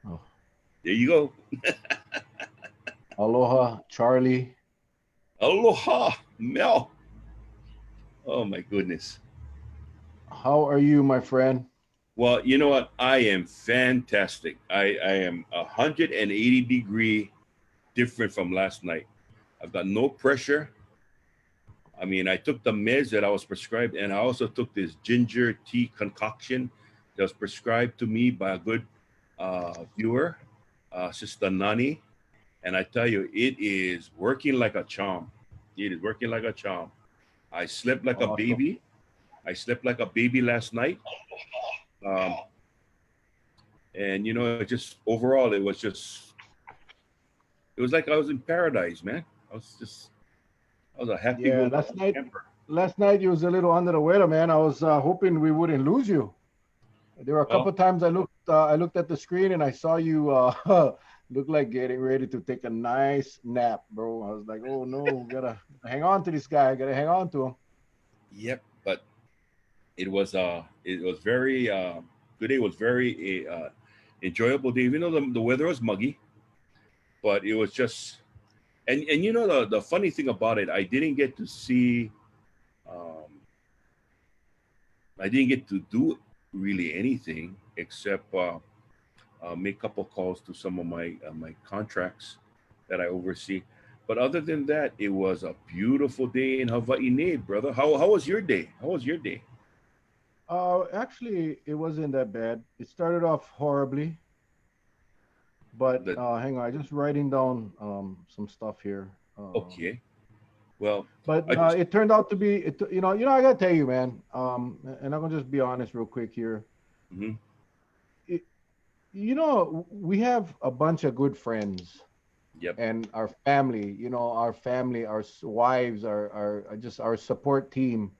Oh, There you go. aloha, Charlie. Aloha, Mel. Oh my goodness. How are you, my friend? Well, you know what? I am fantastic. I am 180-degree different from last night. I've got no pressure. I mean, I took the meds that I was prescribed, and I also took this ginger tea concoction that was prescribed to me by a good viewer, Sister Nani. And I tell you, it is working like a charm. It is working like a charm. I slept like a Awesome. baby. I slept like a baby last night. Um, and it just overall, it was like I was in paradise, man. I was a Yeah, happy-go-lucky camper. last night you was a little under the weather, man. I was hoping we wouldn't lose you. There were a Well, couple times I looked at the screen and I saw you look like getting ready to take a nice nap, bro. I was like, oh no, gotta hang on to this guy. Gotta hang on to him. yep. But it was very today was very enjoyable day. Even though the weather was muggy, but it was just and the funny thing about it, um, I didn't get to do really anything except make a couple calls to some of my contracts that I oversee. But other than that, it was a beautiful day in Hawaii, brother. How was your day? How was your day? Actually, it wasn't that bad. It started off horribly, but The hang on, I just writing down some stuff here. Okay. Well, But I just it turned out to be, I gotta tell you, man. And I'm gonna just be honest, real quick here. mhm, It, we have a bunch of good friends, yep, and our family. Our family, our wives, our just our support team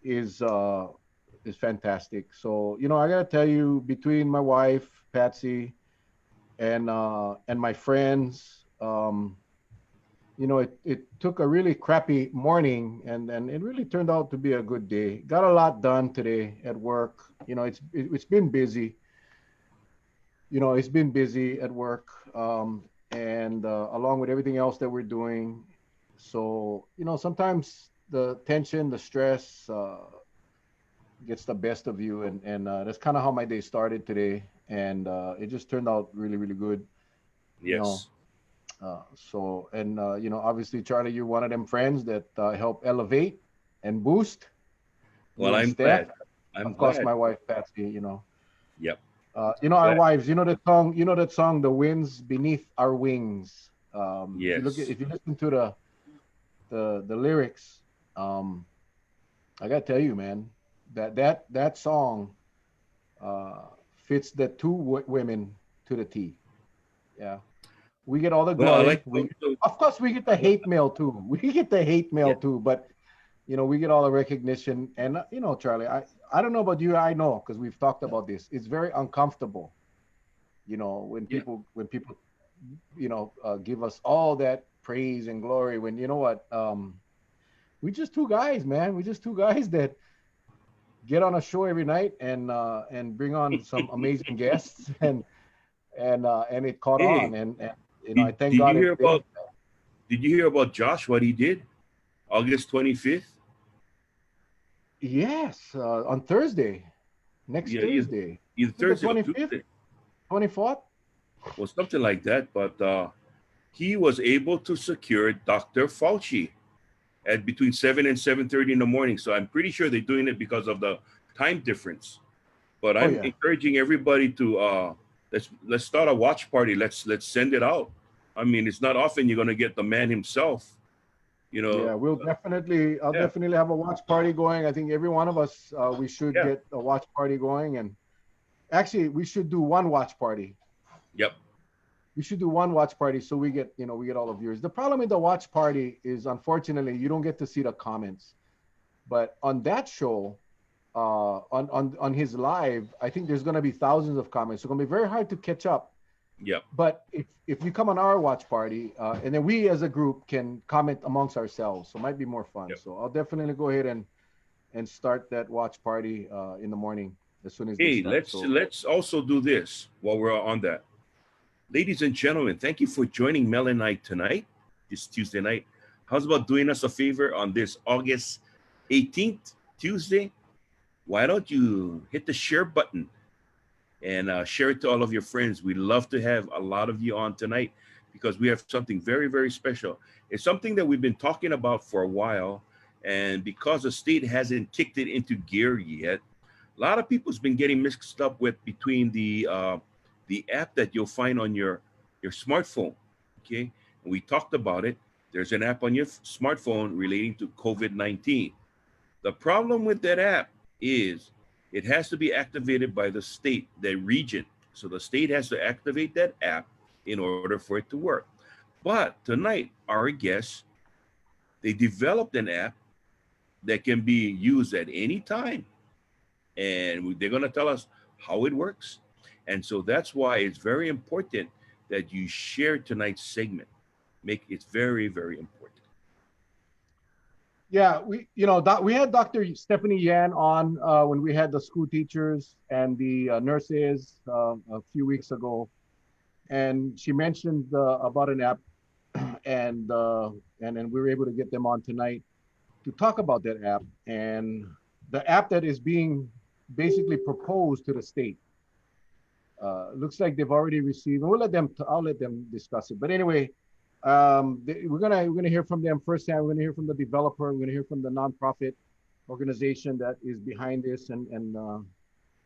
is uh is fantastic. So I gotta tell you, between my wife Patsy and my friends, it took a really crappy morning, and it really turned out to be a good day. Got a lot done today at work. It's been busy. It's been busy at work, and along with everything else that we're doing. So sometimes the tension, the stress gets the best of you, and that's kind of how my day started today, and it just turned out really, really good. You know, yes. Obviously, Charlie, you're one of them friends that help elevate and boost Well, me and I'm Steph. glad. I'm Of course, glad. my wife Patsy. Yep. Our Glad. wives. You know that song, "The Winds Beneath Our Wings." Yes. If you listen to the lyrics, um, I gotta tell you, man, that song uh, fits the two women to the T. Yeah. We get all the Well, I glory. like also. Of course, we get the hate mail too. We get the hate mail Yeah. too, but we get all the recognition. And Charlie, I don't know about you. I know because we've talked about this. It's very uncomfortable, when Yeah. people give us all that praise and glory. When you know what, we just two guys, man. We just two guys that get on a show every night and bring on some amazing guests, and it caught Hey, on, and I did thank did you God it hear did. about did you hear about Josh? What he did? August 25th. Yes, on Thursday, next Yeah, Thursday. either Is it the Thursday or 25th, Tuesday, 24th? or something like that. But he was able to secure Dr. Fauci at between 7 and 7:30 in the morning. So I'm pretty sure they're doing it because of the time difference. But Oh I'm yeah, encouraging everybody to let's start a watch party. Let's send it out. I mean, it's not often you're gonna get the man himself. You know, yeah. I'll yeah, definitely have a watch party going. I think every one of us, we should yeah, get a watch party going, and actually, we should do one watch party. yep, We should do one watch party so we get all the viewers. The problem with the watch party is, unfortunately, you don't get to see the comments. But on that show, on his live, I think there's going to be thousands of comments. So it's going to be very hard to catch up. yep, But if you come on our watch party, and then we as a group can comment amongst ourselves, so it might be more fun. yep. So I'll definitely go ahead and start that watch party in the morning as soon as they Hey, start. let's So let's also do this while we're on that. Ladies and gentlemen, thank you for joining Mel and I tonight, this Tuesday night. How's about doing us a favor on this August 18th, Tuesday? Why don't you hit the share button and share it to all of your friends? We'd love to have a lot of you on tonight because we have something very, very special. It's something that we've been talking about for a while. And because the state hasn't kicked it into gear yet, a lot of people's been getting mixed up with between the app that you'll find on your smartphone. Okay, and we talked about it. There's an app on your smartphone relating to COVID-19. The problem with that app is it has to be activated by the state, the region. So the state has to activate that app in order for it to work. But tonight, our guests, they developed an app that can be used at any time. And they're going to tell us how it works. And so that's why it's very important that you share tonight's segment. Make it's very, very important. Yeah, we had Dr. Stephanie Yan on when we had the school teachers and the nurses a few weeks ago, and she mentioned about an app, and then we were able to get them on tonight to talk about that app and the app that is being basically proposed to the state. Looks like they've already received. And I'll let them discuss it. But anyway, we're gonna hear from them firsthand. We're gonna hear from the developer. We're gonna hear from the nonprofit organization that is behind this, and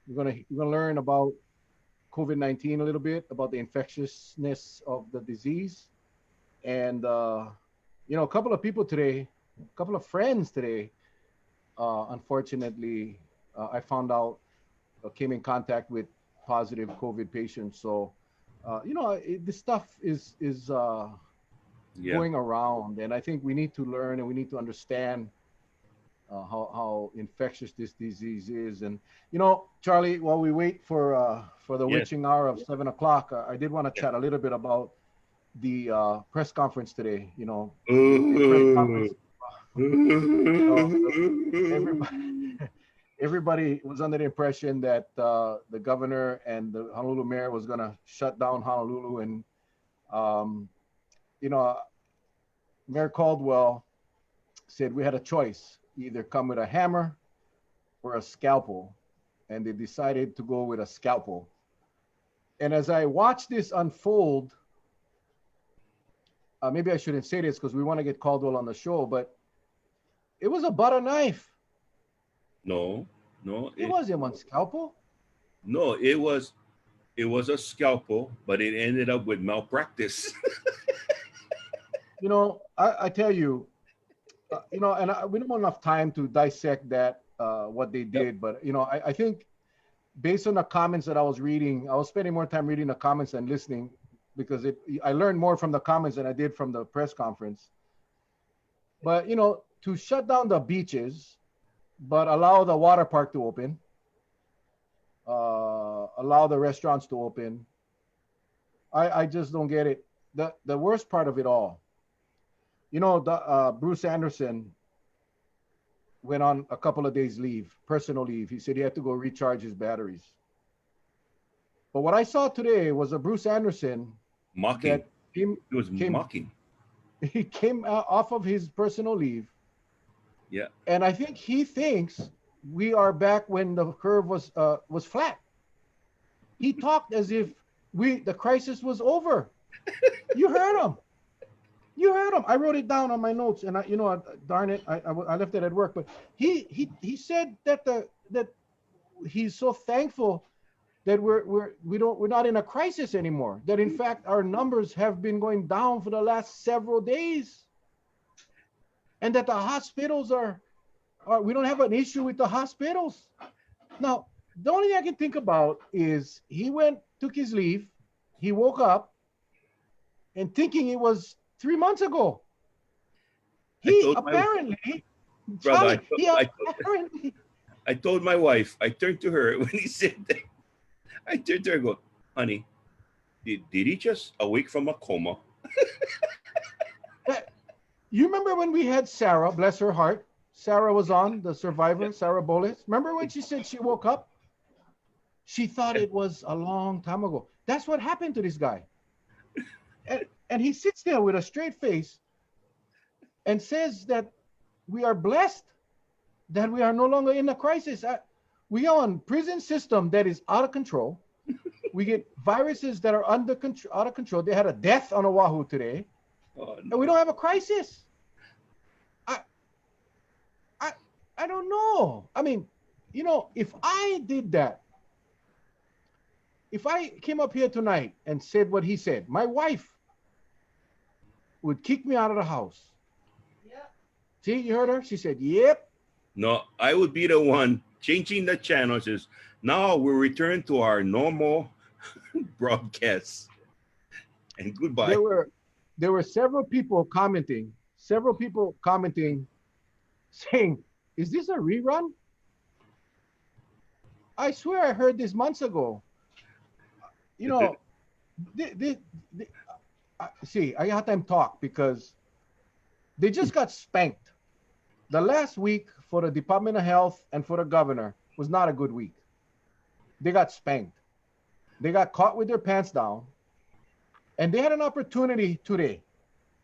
we're gonna learn about COVID-19 a little bit, about the infectiousness of the disease, and a couple of people today, a couple of friends today, unfortunately, I found out came in contact with positive COVID patients. So, this stuff is Yeah. going around, and I think we need to learn and we need to understand how infectious this disease is. And Charlie, while we wait for the Yes. witching hour of 7 o'clock, I did want to chat a little bit about the press conference today. The press conference. Everybody, everybody was under the impression that the governor and the Honolulu mayor was going to shut down Honolulu, and um, you know, Mayor Caldwell said we had a choice: either come with a hammer or a scalpel, and they decided to go with a scalpel. And as I watched this unfold, maybe I shouldn't say this because we want to get Caldwell on the show, but it was a butter knife. No, no, It wasn't one scalpel. no. It was a scalpel, but it ended up with malpractice. I tell you, and we don't have enough time to dissect that, what they Yep. did, but I think based on the comments that I was reading, I was spending more time reading the comments than listening because I learned more from the comments than I did from the press conference. But to shut down the beaches, but allow the water park to open, allow the restaurants to open, I just don't get it. The worst part of it all, Bruce Anderson went on a couple of days leave, personal leave. He said he had to go recharge his batteries. But what I saw today was a Bruce Anderson Mocking. that It was came mocking. he came off of his personal leave, Yeah. and I think he thinks we are back when the curve was flat. He talked as if the crisis was over. You heard him. You heard him. I wrote it down on my notes, and darn it, I left it at work. But he said that that he's so thankful that we're not in a crisis anymore. That in fact our numbers have been going down for the last several days, and that the hospitals are we don't have an issue with the hospitals. Now, the only thing I can think about is he took his leave, he woke up, and thinking it was 3 months ago. I He told my apparently, brother. Charlie, he apparently, I told my wife. I turned to her when he said that. I turned to her and go, honey, did he just awake from a coma? you remember when we had Sarah, bless her heart? Sarah was on, the survivor, Sarah Boles. Remember when she said she woke up? She thought it was a long time ago. That's what happened to this guy. And he sits there with a straight face and says that we are blessed, that we are no longer in a crisis. We are on prison system that is out of control. We get viruses that are out of control. They had a death on Oahu today, Oh, and we no. don't have a crisis. I, I, I don't know. I mean, if I did that, if I came up here tonight and said what he said, my wife would kick me out of the house. Yeah. See, you heard her? She said, "Yep." No, I would be the one changing the channel. Says, now we'll return to our normal broadcasts. And goodbye. There were several people commenting, saying, "Is this a rerun?" I swear I heard this months ago. You know, see, I had them talk because they just got spanked. The last week for the Department of Health and for the governor was not a good week. They got spanked. They got caught with their pants down, and they had an opportunity today.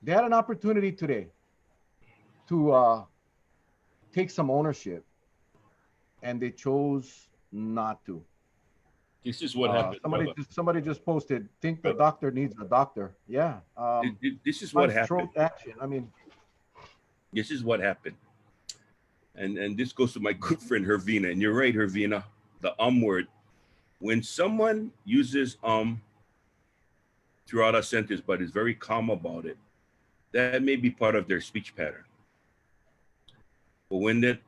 They had an opportunity today to take some ownership, and they chose not to. This is what happened, brother. Somebody just posted, "Think the Brother. doctor needs a doctor." Yeah. This is what Throat happened. action. I mean, This is what happened. And this goes to my good friend Hervina. And you're right, Hervina. The word. When someone uses throughout a sentence, but is very calm about it, that may be part of their speech pattern. But when that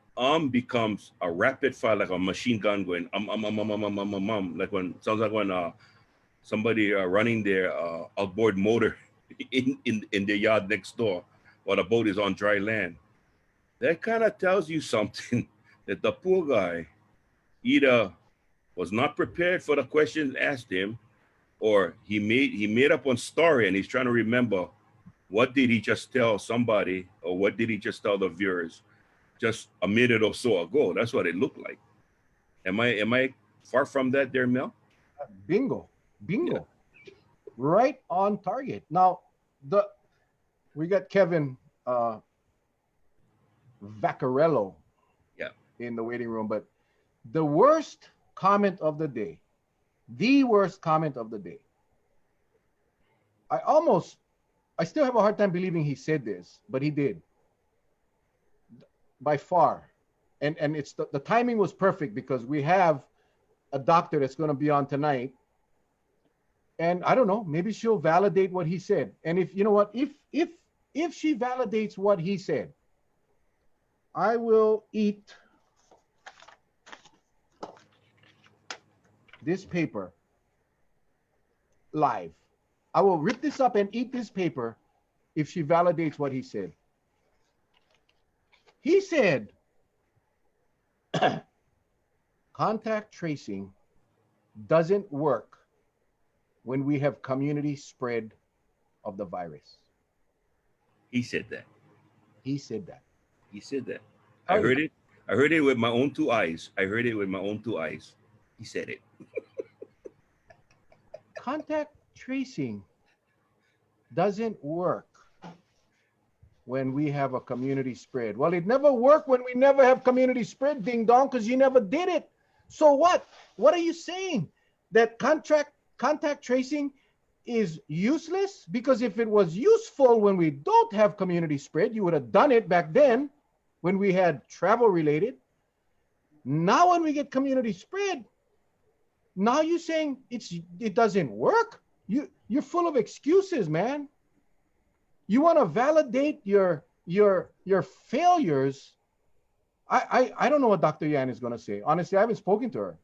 becomes a rapid fire, like a machine gun going like when sounds like when somebody running their outboard motor in their yard next door while the boat is on dry land, that kind of tells you something that the poor guy either was not prepared for the questions asked him, or he made up one story and he's trying to remember what did he just tell somebody, or what did he just tell the viewers just a minute or so ago. That's what it looked like. Am I far from that there, Mel? bingo, Yeah. right on target. Now, we got Kevin Vaccarello Yeah. in the waiting room, but the worst comment of the day, the worst comment of the day. I still have a hard time believing he said this, but he did. By far. And it's the timing was perfect because we have a doctor that's going to be on tonight. And I don't know, maybe she'll validate what he said. And if you know what, if she validates what he said, I will eat this paper live. I will rip this up and eat this paper if she validates what he said. He said, contact tracing doesn't work when we have community spread of the virus. He said that. He said that. He said that. I heard it. I heard it with my own two eyes. He said it. Contact tracing doesn't work when we have a community spread. Well, it never worked when we never have community spread, ding dong, because you never did it. So what? What are you saying? That contact tracing is useless? Because if it was useful when we don't have community spread, you would have done it back then when we had travel related. Now when we get community spread, now you're saying it doesn't work? You're full of excuses, man. You want to validate your failures. I don't know what Dr. Yan is going to say. Honestly, I haven't spoken to her.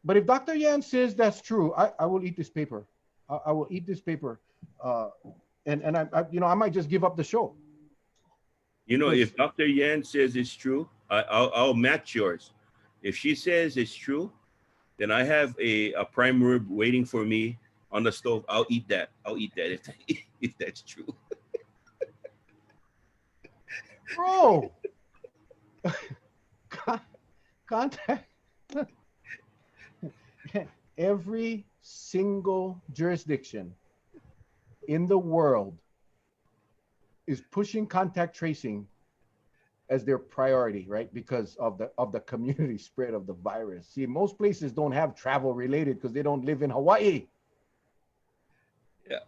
But if Dr. Yan says that's true, I will eat this paper. I will eat this paper. And I might just give up the show. If Dr. Yan says it's true, I'll match yours. If she says it's true, then I have a prime rib waiting for me on the stove. I'll eat that if that's true. Bro, contact every single jurisdiction in the world is pushing contact tracing as their priority, right? Because of the community spread of the virus. See, most places don't have travel related because they don't live in Hawaii. Yeah.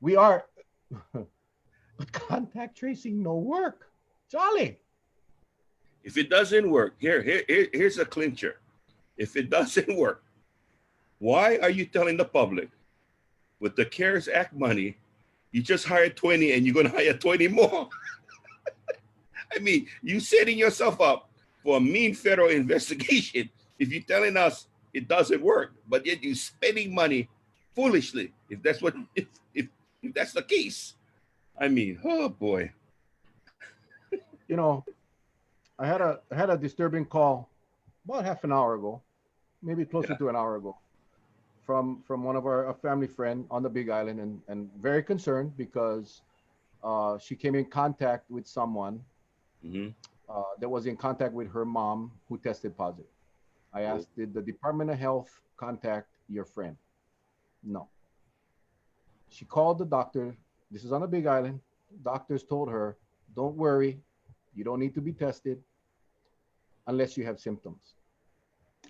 We are, but contact tracing no work. Charlie. If it doesn't work, here's a clincher. If it doesn't work, why are you telling the public with the CARES Act money, you just hired 20 and you're going to hire 20 more? I mean, you setting yourself up for a mean federal investigation if you're telling us it doesn't work, but yet you're spending money foolishly. If that's what, if that's the case, I mean, oh boy. You know, I had a disturbing call about half an hour ago, maybe closer to an hour ago, from one of a family friend on the Big Island, and very concerned because she came in contact with someone that was in contact with her mom who tested positive. I asked, did the Department of Health contact your friend? No. She called the doctor. This is on the Big Island. Doctors told her, don't worry, you don't need to be tested unless you have symptoms.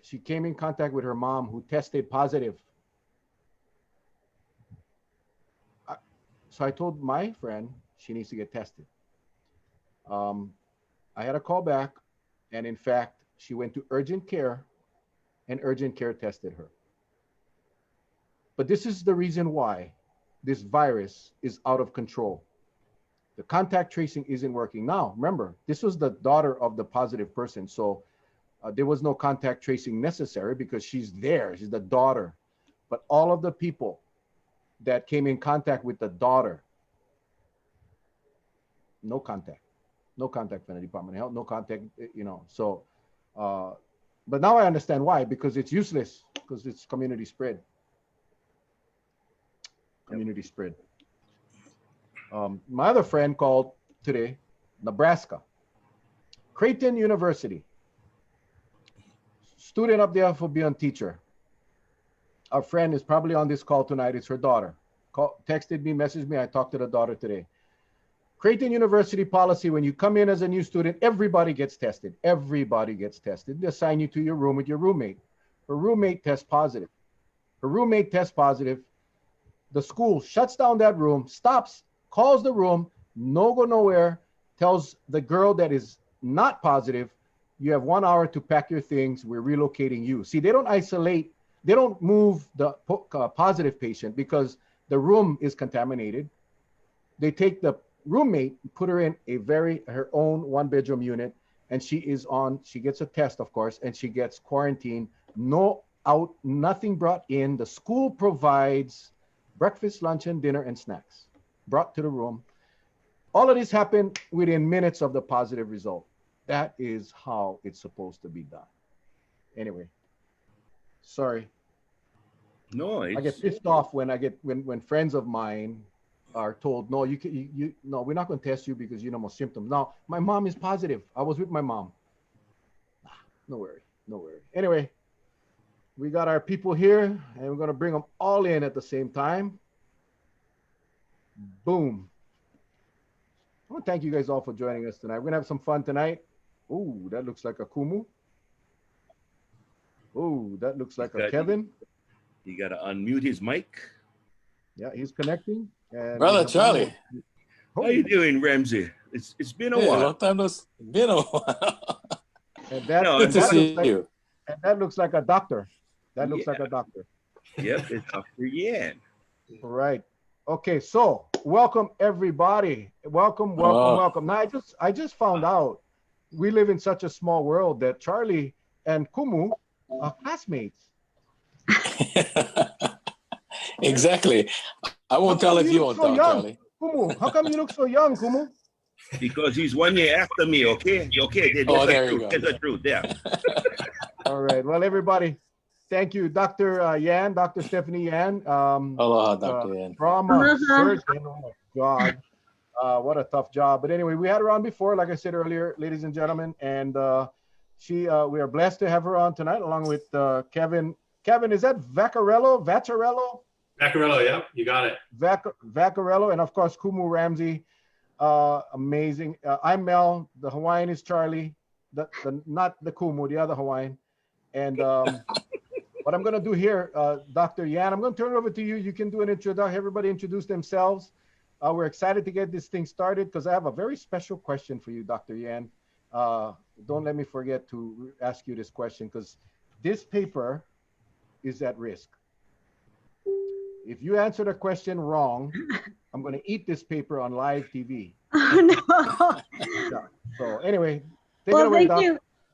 She came in contact with her mom who tested positive. So I told my friend she needs to get tested. I had a call back, and in fact, she went to urgent care, and urgent care tested her. But this is the reason why this virus is out of control. The contact tracing isn't working. Now, remember, this was the daughter of the positive person, so there was no contact tracing necessary because she's there. She's the daughter. But all of the people that came in contact with the daughter, no contact. No contact from the Department of Health, no contact, you know. So, but now I understand why, because it's useless, because it's community spread. Community spread. My other friend called today, Nebraska. Creighton University. Student up there for being teacher. Our friend is probably on this call tonight. It's her daughter. Texted me, messaged me. I talked to the daughter today. Creighton University policy, when you come in as a new student, everybody gets tested. Everybody gets tested. They assign you to your room with your roommate. Her roommate tests positive. Her roommate tests positive. The school shuts down that room, stops, calls the room, no go nowhere, tells the girl that is not positive, you have 1 hour to pack your things, we're relocating you. See, they don't isolate, they don't move the positive patient because the room is contaminated. They take the roommate, put her in her own 1-bedroom unit, and she gets a test, of course, and she gets quarantined, nothing brought in. The school provides breakfast, lunch, and dinner and snacks brought to the room. All of this happened within minutes of the positive result. That is how it's supposed to be done. Anyway, sorry. No, I get pissed off when friends of mine are told, no, no, we're not going to test you because you know more symptoms. Now, my mom is positive. I was with my mom. No worry, no worry. Anyway, we got our people here, and we're going to bring them all in at the same time. Boom. I want to thank you guys all for joining us tonight. We're going to have some fun tonight. Ooh, that looks like a Kumu. Ooh, that looks like a Kevin. You got to unmute his mic. Yeah, he's connecting. And Brother Charlie. How you doing, Ramsay? It's been a while. Long time it's been a while. And that, No, and Good to that see looks like, you. and that looks like a doctor. That looks like a doctor. Yep, it's Dr. Yan. Right. Okay, so welcome everybody. Welcome. Now I just found out we live in such a small world that Charlie and Kumu are classmates. Exactly. I won't tell if you won't tell, Charlie. Kumu, how come you look so young, Kumu? Because he's 1 year after me, okay? Okay, There you go. That's the truth, yeah. All right. Well, everybody, thank you, Dr. Yan, Dr. Stephanie Yan. Aloha, Dr. Yan. Trauma surgeon. Oh my God. What a tough job. But anyway, we had her on before, like I said earlier, ladies and gentlemen, and we are blessed to have her on tonight along with Kevin. Kevin, is that Vaccarello? Vaccarello, yep, you got it. Vaccarello, and of course, Kumu Ramsay. Amazing. I'm Mel. The Hawaiian is Charlie. Not the Kumu, the other Hawaiian. And what I'm going to do here, Dr. Yan, I'm going to turn it over to you. You can do an introduction. Everybody introduce themselves. We're excited to get this thing started because I have a very special question for you, Dr. Yan. Don't let me forget to ask you this question because this paper is at risk. If you answer the question wrong, I'm going to eat this paper on live TV. Oh, no. So anyway, take it away, Doc.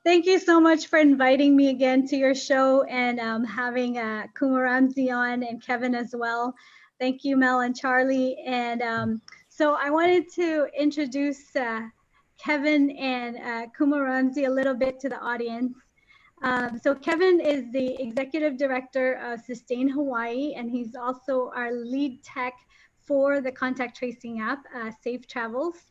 Thank you so much for inviting me again to your show and having Kumu Ramsay on and Kevin as well. Thank you, Mel and Charlie. And so I wanted to introduce Kevin and Kumu Ramsay a little bit to the audience. So Kevin is the Executive Director of Sustain Hawaii, and he's also our lead tech for the contact tracing app, Safe Travels.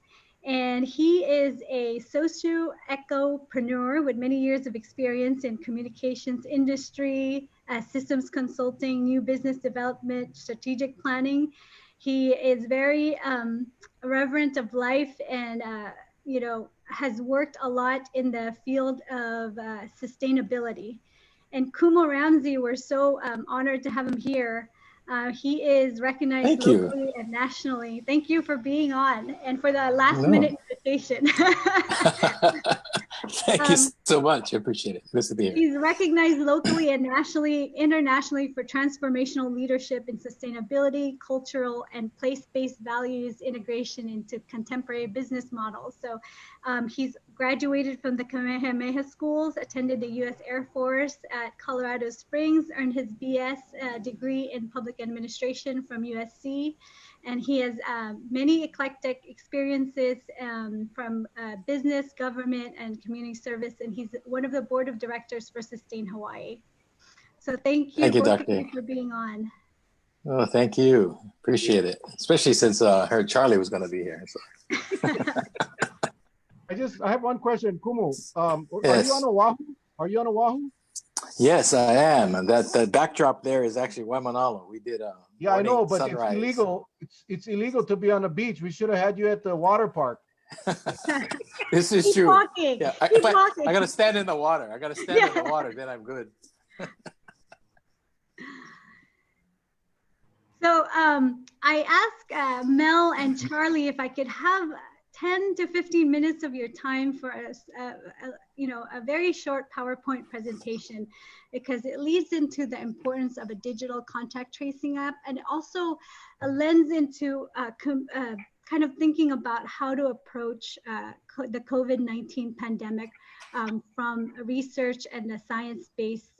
And he is a socio-ecopreneur with many years of experience in communications industry, systems consulting, new business development, strategic planning. He is very reverent of life and has worked a lot in the field of sustainability. And Kumu Ramsay, we're so honored to have him here. He is recognized locally and nationally. Thank you for being on and for the last minute invitation. Thank you so much. I appreciate it. Good to be here. He's recognized locally and nationally, internationally for transformational leadership in sustainability, cultural and place-based values integration into contemporary business models. So he's graduated from the Kamehameha schools, attended the U.S. Air Force at Colorado Springs, earned his BS degree in public administration from USC. And he has many eclectic experiences from business, government, and community service. And he's one of the board of directors for Sustain Hawaii. So thank you for being on. Oh, thank you. Appreciate it. Especially since I heard Charlie was going to be here. So. I have one question, Kumu. Yes. Are you on Oahu? Are you on Oahu? Yes, I am. And that backdrop there is actually Waimanalo. We did yeah, I know, but sunrise. It's illegal. It's illegal to be on the beach. We should have had you at the water park. This is Keep true. Talking. Yeah, I got to stand in the water. I got to stand in the water, then I'm good. So I asked Mel and Charlie if I could have 10 to 15 minutes of your time for a very short PowerPoint presentation, because it leads into the importance of a digital contact tracing app, and also a lens into kind of thinking about how to approach the COVID-19 pandemic from research and the science-based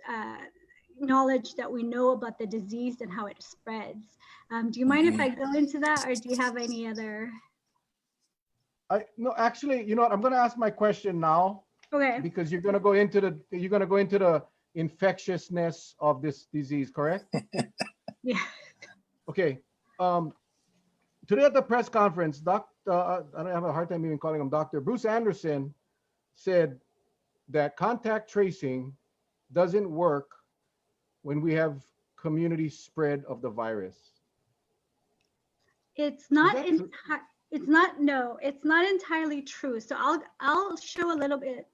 knowledge that we know about the disease and how it spreads. Do you mind if I go into that, or do you have any other? No, actually, you know what? I'm going to ask my question now. Okay. Because you're going to go into the infectiousness of this disease, correct? Yeah. Okay. Today at the press conference, I don't have a hard time even calling him Dr. Bruce Anderson said that contact tracing doesn't work when we have community spread of the virus. It's not it's not entirely true. So I'll show a little bit.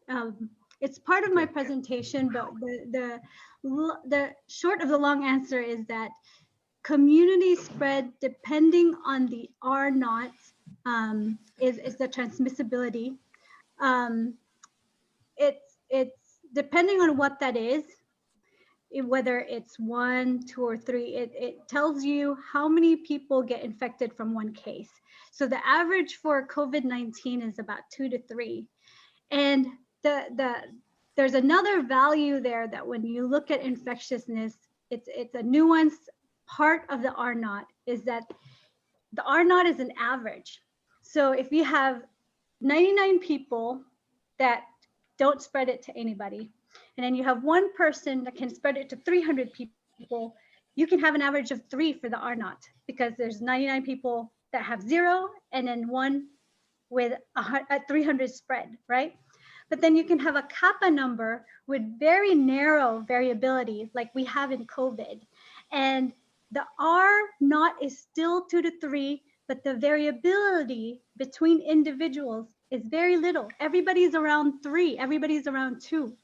It's part of my presentation, but the short of the long answer is that community spread, depending on the R naught, is the transmissibility. It's depending on what that is, whether it's 1, 2, or 3, it tells you how many people get infected from one case. So the average for COVID-19 is about 2 to 3. And there's another value there that when you look at infectiousness, it's a nuanced part of the R naught, is that the R naught is an average. So if you have 99 people that don't spread it to anybody, and then you have one person that can spread it to 300 people, you can have an average of 3 for the R naught, because there's 99 people that have 0 and then 1 with a 300 spread, right? But then you can have a kappa number with very narrow variability like we have in COVID. And The R naught is still 2 to 3, but the variability between individuals is very little. Everybody's around 3, everybody's around 2.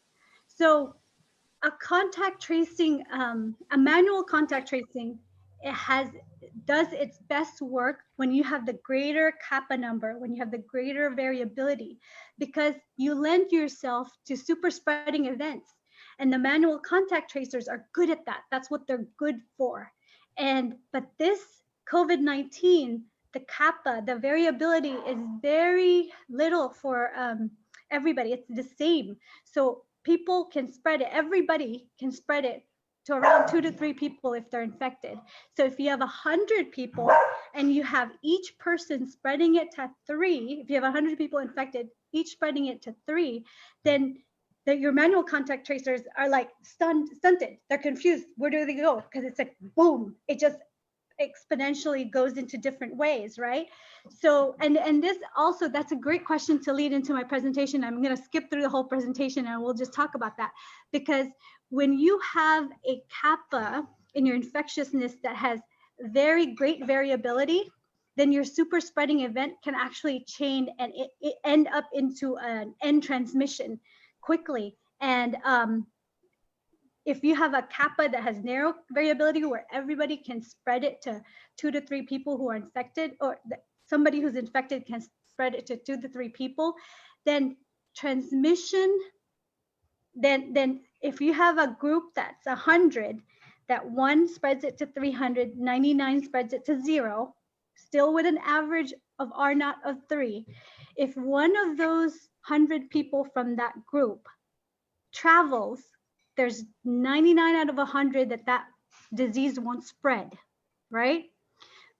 So a contact tracing, a manual contact tracing, does its best work when you have the greater kappa number, when you have the greater variability, because you lend yourself to super spreading events. And the manual contact tracers are good at that. That's what they're good for. But this COVID-19, the kappa, the variability is very little for everybody. It's the same. So people can spread it. Everybody can spread it to around 2 to 3 people if they're infected. So if you have 100 people and you have each person spreading it to 3, if you have 100 people infected, each spreading it to 3, then your manual contact tracers are like stunted. They're confused. Where do they go? Because it's like, boom, it just exponentially goes into different ways, right? So, and this also, that's a great question to lead into my presentation. I'm going to skip through the whole presentation and we'll just talk about that. Because when you have a kappa in your infectiousness that has very great variability, then your super spreading event can actually chain and it end up into an end transmission quickly. And if you have a kappa that has narrow variability where everybody can spread it to 2 to 3 people who are infected, or somebody who's infected can spread it to 2 to 3 people, then transmission, then if you have a group that's 100, that 1 spreads it to 300, 99 spreads it to 0, still with an average of R naught of 3. If one of those 100 people from that group travels, there's 99 out of 100 that disease won't spread, right?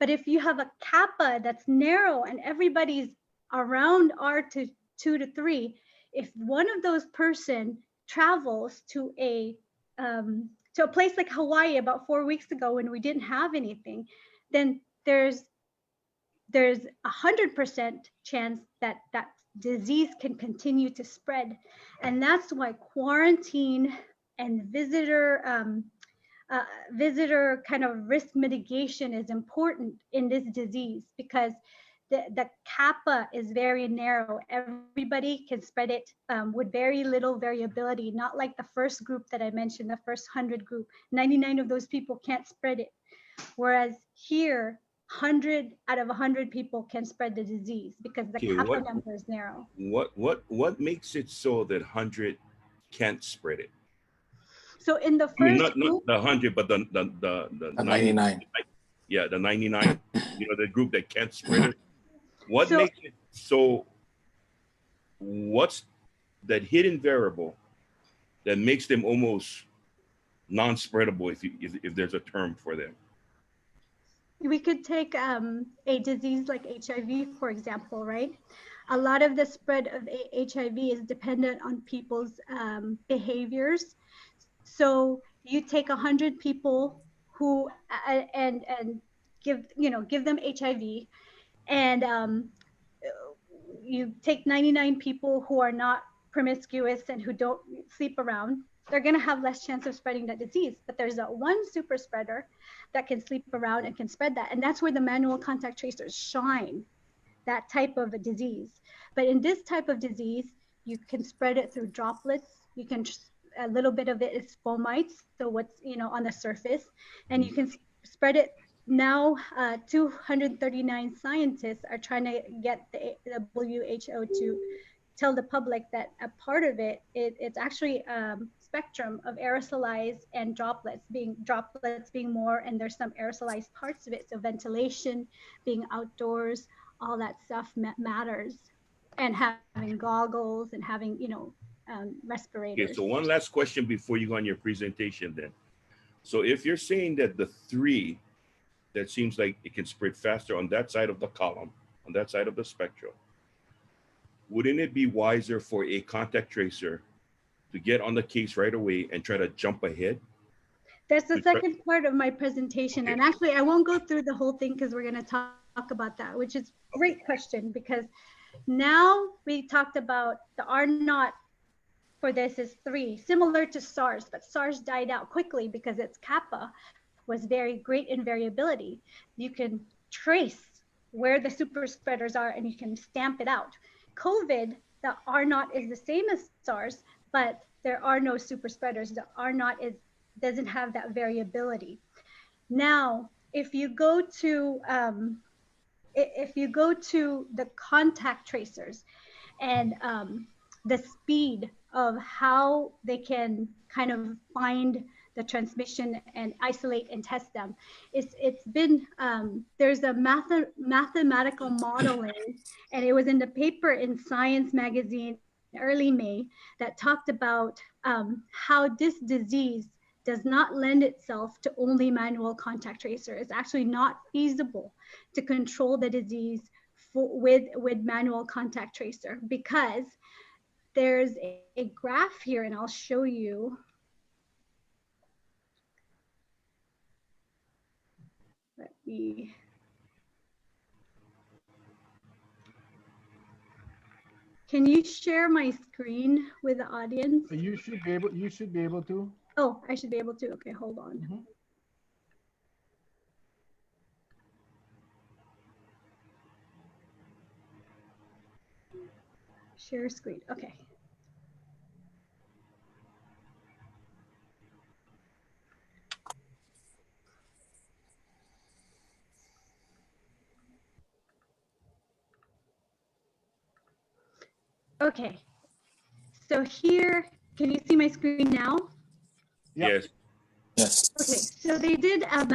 But if you have a kappa that's narrow and everybody's around R to 2 to 3, if one of those person travels to a place like Hawaii about 4 weeks ago when we didn't have anything, then there's 100% chance that that disease can continue to spread. And that's why quarantine and visitor kind of risk mitigation is important in this disease, because the kappa is very narrow. Everybody can spread it with very little variability, not like the first group that I mentioned, the first 100 group. 99 of those people can't spread it. Whereas here, 100 out of 100 people can spread the disease because the kappa number is narrow. What makes it so that 100 can't spread it? So in the first group, not the 100, but the 99. Yeah, the 99. The group that can't spread it. What makes it so? What's that hidden variable that makes them almost non-spreadable, if there's a term for them? We could take a disease like HIV, for example, right? A lot of the spread of HIV is dependent on people's behaviors. So you take 100 people who and give them HIV, and you take 99 people who are not promiscuous and who don't sleep around. They're going to have less chance of spreading that disease. But there's that one super spreader that can sleep around and can spread that. And that's where the manual contact tracers shine, that type of a disease. But in this type of disease, you can spread it through droplets. You can, a little bit of it is fomites, so what's on the surface, and you can spread it. Now 239 scientists are trying to get the WHO to tell the public that a part of it's actually spectrum of aerosolized and droplets being more, and there's some aerosolized parts of it. So ventilation, being outdoors, all that stuff matters, and having goggles and having respirators. Okay, so one last question before you go on your presentation then. So if you're saying that the 3 that seems like it can spread faster on that side of the column, on that side of the spectrum, wouldn't it be wiser for a contact tracer to get on the case right away and try to jump ahead? That's the second part of my presentation. Okay. And actually, I won't go through the whole thing because we're going to talk about that, which is a great question, because now we talked about the R naught for this is 3, similar to SARS, but SARS died out quickly because it's kappa. was very great in variability. You can trace where the super spreaders are and you can stamp it out. COVID, the R naught is the same as SARS, but there are no super spreaders. The R naught doesn't have that variability. Now, if you go to the contact tracers and the speed of how they can kind of find the transmission and isolate and test them, it's been there's a mathematical modeling, and it was in the paper in Science magazine early May that talked about how this disease does not lend itself to only manual contact tracer. It's actually not feasible to control the disease with manual contact tracer, because there's a graph here, and I'll show you. Let me. Can you share my screen with the audience? You should be able to. Oh, I should be able to. Okay, hold on. Mm-hmm. Share screen. Okay. Okay. So here, can you see my screen now? Yep. Yes. Yes. Okay, so they did a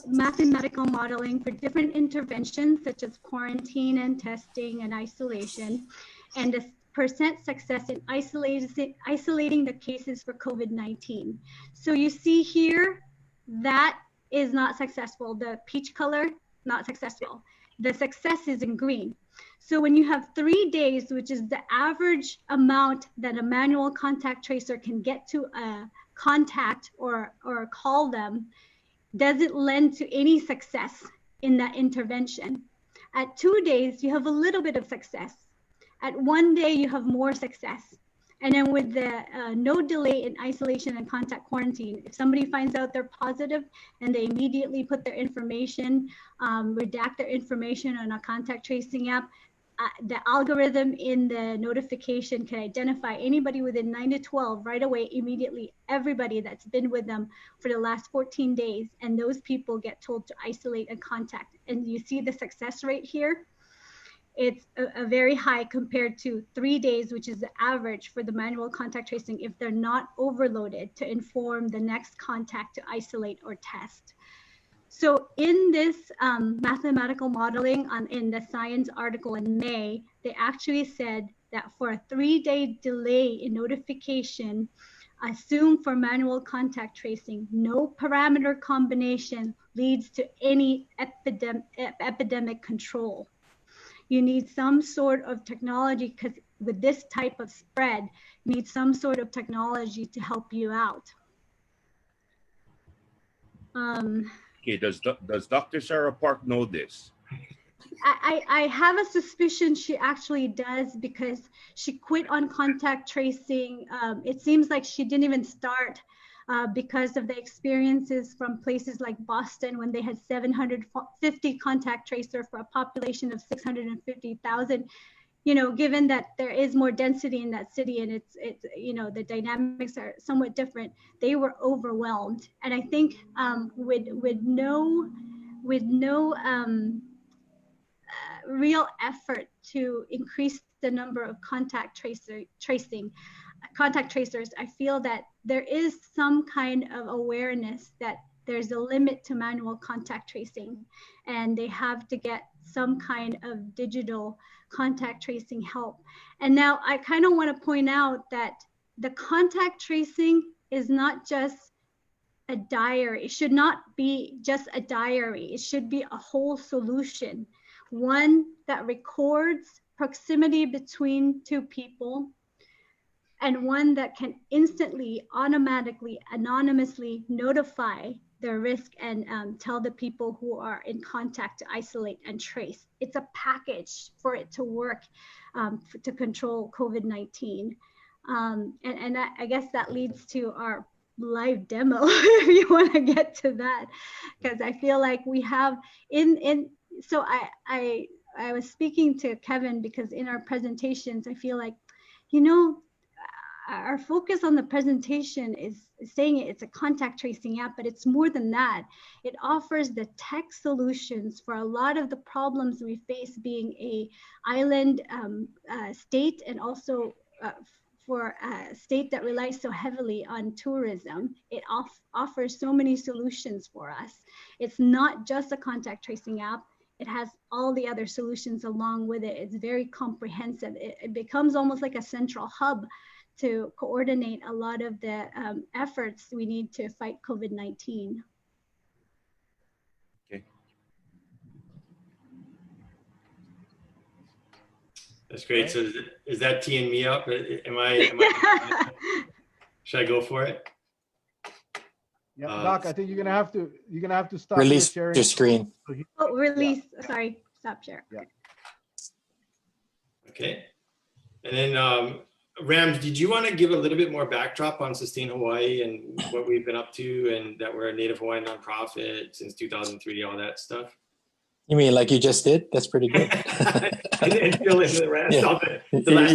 mathematical modeling for different interventions such as quarantine and testing and isolation, and the percent success in isolating the cases for COVID-19. So you see here, that is not successful. The peach color, not successful. The success is in green. So when you have 3 days, which is the average amount that a manual contact tracer can get to a contact or call them, doesn't lend to any success in that intervention. At 2 days, you have a little bit of success. At 1 day, you have more success. And then with the no delay in isolation and contact quarantine, if somebody finds out they're positive and they immediately put their information, redact their information on a contact tracing app, the algorithm in the notification can identify anybody within 9 to 12 right away, immediately, everybody that's been with them for the last 14 days. And those people get told to isolate and contact. And you see the success rate here. It's a very high compared to 3 days, which is the average for the manual contact tracing if they're not overloaded to inform the next contact to isolate or test. So in this mathematical modeling in the Science article in May, they actually said that for a 3-day delay in notification, assumed for manual contact tracing, no parameter combination leads to any epidemic control. You need some sort of technology, because with this type of spread, you need some sort of technology to help you out. Okay, does Dr. Sarah Park know this? I have a suspicion she actually does, because she quit on contact tracing. It seems like she didn't even start because of the experiences from places like Boston, when they had 750 contact tracer for a population of 650,000. You know, given that there is more density in that city and it's you know, the dynamics are somewhat different, they were overwhelmed. And I think with no real effort to increase the number of contact tracers, I feel that there is some kind of awareness that there's a limit to manual contact tracing, and they have to get some kind of digital contact tracing help. And now I kind of want to point out that the contact tracing is not just a diary. It should not be just a diary. It should be a whole solution, one that records proximity between two people, and one that can instantly, automatically, anonymously notify their risk and tell the people who are in contact to isolate and trace. It's a package for it to work to control COVID-19. And I guess that leads to our live demo if you want to get to that, because I feel like we have so I was speaking to Kevin because in our presentations, I feel like, you know, our focus on the presentation is saying it's a contact tracing app, but it's more than that. It offers the tech solutions for a lot of the problems we face being a island state, and also for a state that relies so heavily on tourism. It offers so many solutions for us. It's not just a contact tracing app. It has all the other solutions along with it. It's very comprehensive. It becomes almost like a central hub to coordinate a lot of the efforts we need to fight COVID-19. Okay. That's great. Right. So is that teeing me up? Am I should I go for it? Yeah, Doc, I think you're gonna have to stop Release sharing your screen. Oh, release. Sorry, stop share. Yeah. Okay. And then Rams, did you want to give a little bit more backdrop on Sustain Hawaii and what we've been up to, and that we're a Native Hawaiian nonprofit since 2003, all that stuff? You mean like you just did? That's pretty good. and fill in the rest. Yeah. All the last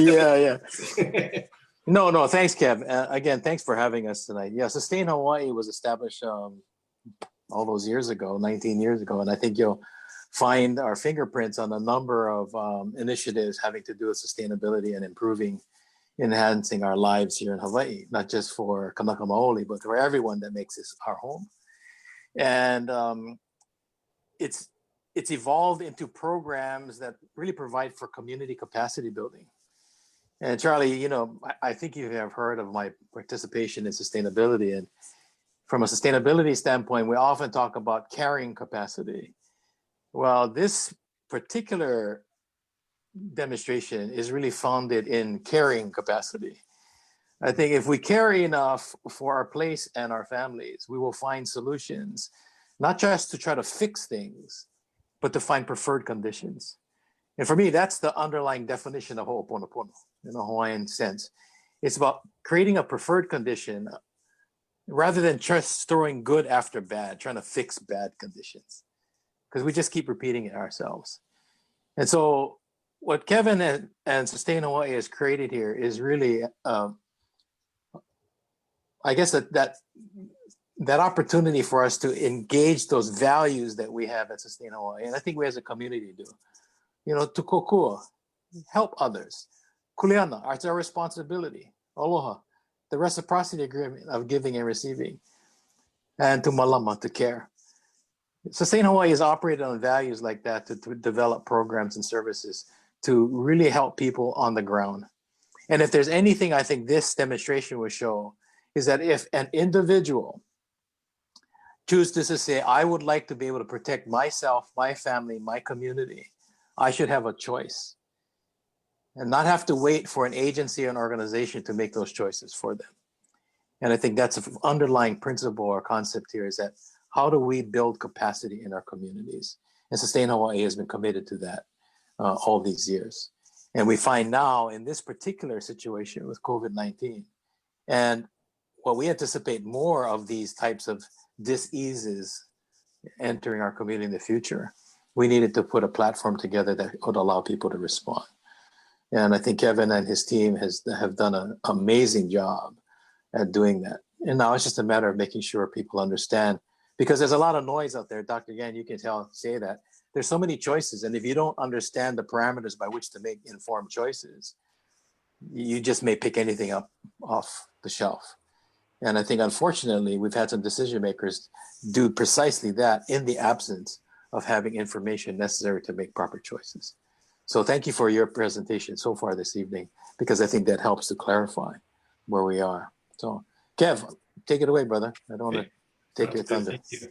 Yeah. No, thanks, Kev. Again, thanks for having us tonight. Yeah, Sustain Hawaii was established all those years ago, 19 years ago. And I think you'll find our fingerprints on a number of initiatives having to do with sustainability and enhancing our lives here in Hawaii, not just for Kanaka Maoli, but for everyone that makes this our home. And it's evolved into programs that really provide for community capacity building. And Charlie, you know, I think you have heard of my participation in sustainability. And from a sustainability standpoint, we often talk about carrying capacity. Well, this particular demonstration is really founded in carrying capacity. I think if we carry enough for our place and our families, we will find solutions, not just to try to fix things, but to find preferred conditions. And for me, that's the underlying definition of ho'oponopono in a Hawaiian sense. It's about creating a preferred condition rather than just throwing good after bad, trying to fix bad conditions, because we just keep repeating it ourselves. And so what Kevin and Sustain Hawaii has created here is really, I guess that opportunity for us to engage those values that we have at Sustain Hawaii. And I think we as a community do. You know, to kokua, help others. Kuleana, it's our responsibility. Aloha, the reciprocity agreement of giving and receiving. And to malama, to care. Sustain Hawaii is operated on values like that to develop programs and services to really help people on the ground. And if there's anything I think this demonstration will show is that if an individual chooses to say, I would like to be able to protect myself, my family, my community, I should have a choice and not have to wait for an agency or an organization to make those choices for them. And I think that's an underlying principle or concept here, is that how do we build capacity in our communities? And Sustain Hawaii has been committed to that all these years. And we find now in this particular situation with COVID-19, and what we anticipate more of these types of diseases entering our community in the future, we needed to put a platform together that would allow people to respond. And I think Kevin and his team have done an amazing job at doing that. And now it's just a matter of making sure people understand, because there's a lot of noise out there. Dr. Yan, you can say that. There's so many choices. And if you don't understand the parameters by which to make informed choices, you just may pick anything up off the shelf. And I think, unfortunately, we've had some decision makers do precisely that in the absence of having information necessary to make proper choices. So thank you for your presentation so far this evening, because I think that helps to clarify where we are. So Kev, take it away, brother. I don't want to take your thunder. Thank you.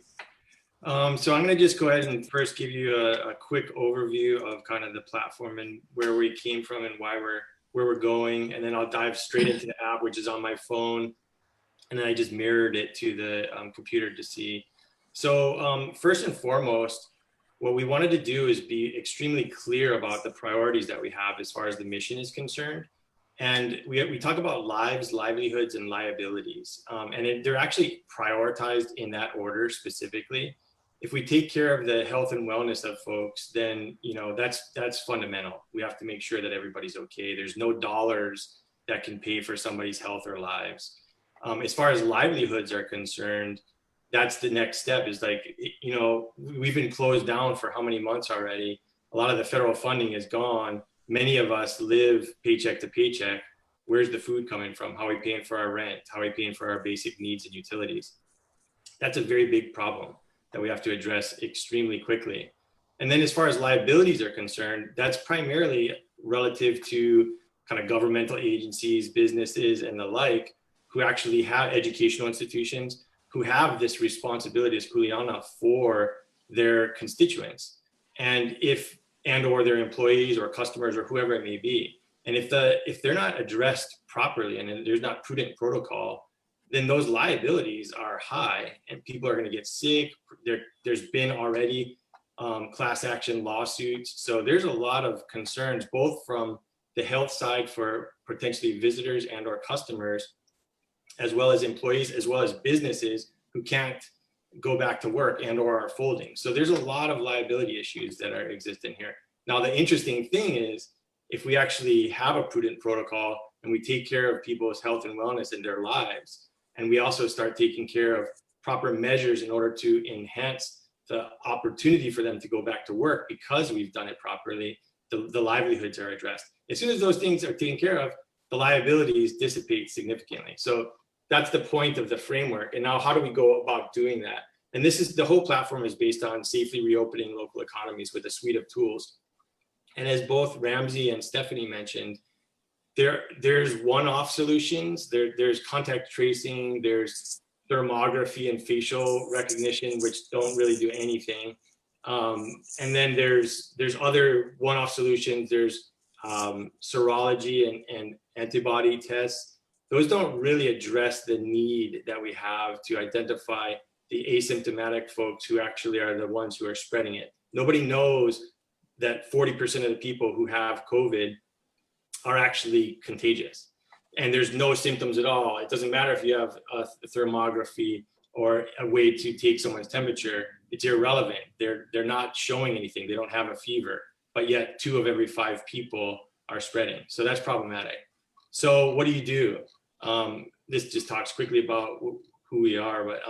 So I'm going to just go ahead and first give you a quick overview of kind of the platform and where we came from and where we're going. And then I'll dive straight into the app, which is on my phone. And then I just mirrored it to the computer to see. So first and foremost, what we wanted to do is be extremely clear about the priorities that we have as far as the mission is concerned. And we talk about lives, livelihoods, and liabilities. They're actually prioritized in that order specifically. If we take care of the health and wellness of folks, then that's fundamental. We have to make sure that everybody's okay. There's no dollars that can pay for somebody's health or lives. As far as livelihoods are concerned, that's the next step. Is like, we've been closed down for how many months already? A lot of the federal funding is gone. Many of us live paycheck to paycheck. Where's the food coming from? How are we paying for our rent? How are we paying for our basic needs and utilities? That's a very big problem that we have to address extremely quickly. And then as far as liabilities are concerned, that's primarily relative to kind of governmental agencies, businesses, and the like, who actually have educational institutions, who have this responsibility as kuleana for their constituents, or their employees or customers or whoever it may be. And if they're not addressed properly and there's not prudent protocol, then those liabilities are high and people are going to get sick. There's been already class action lawsuits. So there's a lot of concerns, both from the health side for potentially visitors and or customers, as well as employees, as well as businesses who can't go back to work and or are folding. So there's a lot of liability issues that are existing here. Now, the interesting thing is, if we actually have a prudent protocol and we take care of people's health and wellness in their lives, and we also start taking care of proper measures in order to enhance the opportunity for them to go back to work because we've done it properly, the livelihoods are addressed. As soon as those things are taken care of, the liabilities dissipate significantly. So that's the point of the framework. And now how do we go about doing that? And the whole platform is based on safely reopening local economies with a suite of tools. And as both Ramsay and Stephanie mentioned, there's one-off solutions. There's contact tracing, there's thermography and facial recognition, which don't really do anything. And then there's other one-off solutions. There's serology and antibody tests. Those don't really address the need that we have to identify the asymptomatic folks who actually are the ones who are spreading it. Nobody knows that 40% of the people who have COVID are actually contagious. And there's no symptoms at all. It doesn't matter if you have a thermography or a way to take someone's temperature, it's irrelevant. They're not showing anything. They don't have a fever, but yet 2 of every 5 people are spreading. So that's problematic. So what do you do? This just talks quickly about who we are, but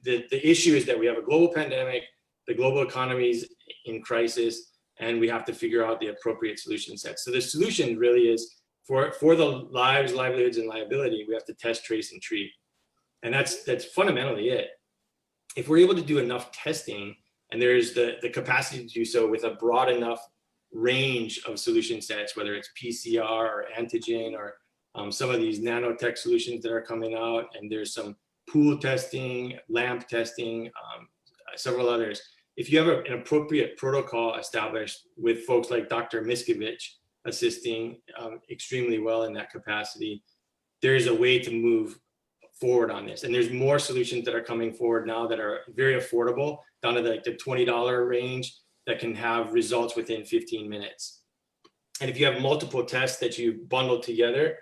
the issue is that we have a global pandemic, the global economy is in crisis, and we have to figure out the appropriate solution set. So the solution really is for the lives, livelihoods, and liability, we have to test, trace, and treat. And that's fundamentally it. If we're able to do enough testing, and there's the capacity to do so with a broad enough range of solution sets, whether it's PCR or antigen or some of these nanotech solutions that are coming out, and there's some pool testing, LAMP testing, several others. If you have an appropriate protocol established with folks like Dr. Miskovich assisting extremely well in that capacity, there is a way to move forward on this. And there's more solutions that are coming forward now that are very affordable, down to the $20 range, that can have results within 15 minutes. And if you have multiple tests that you bundle together,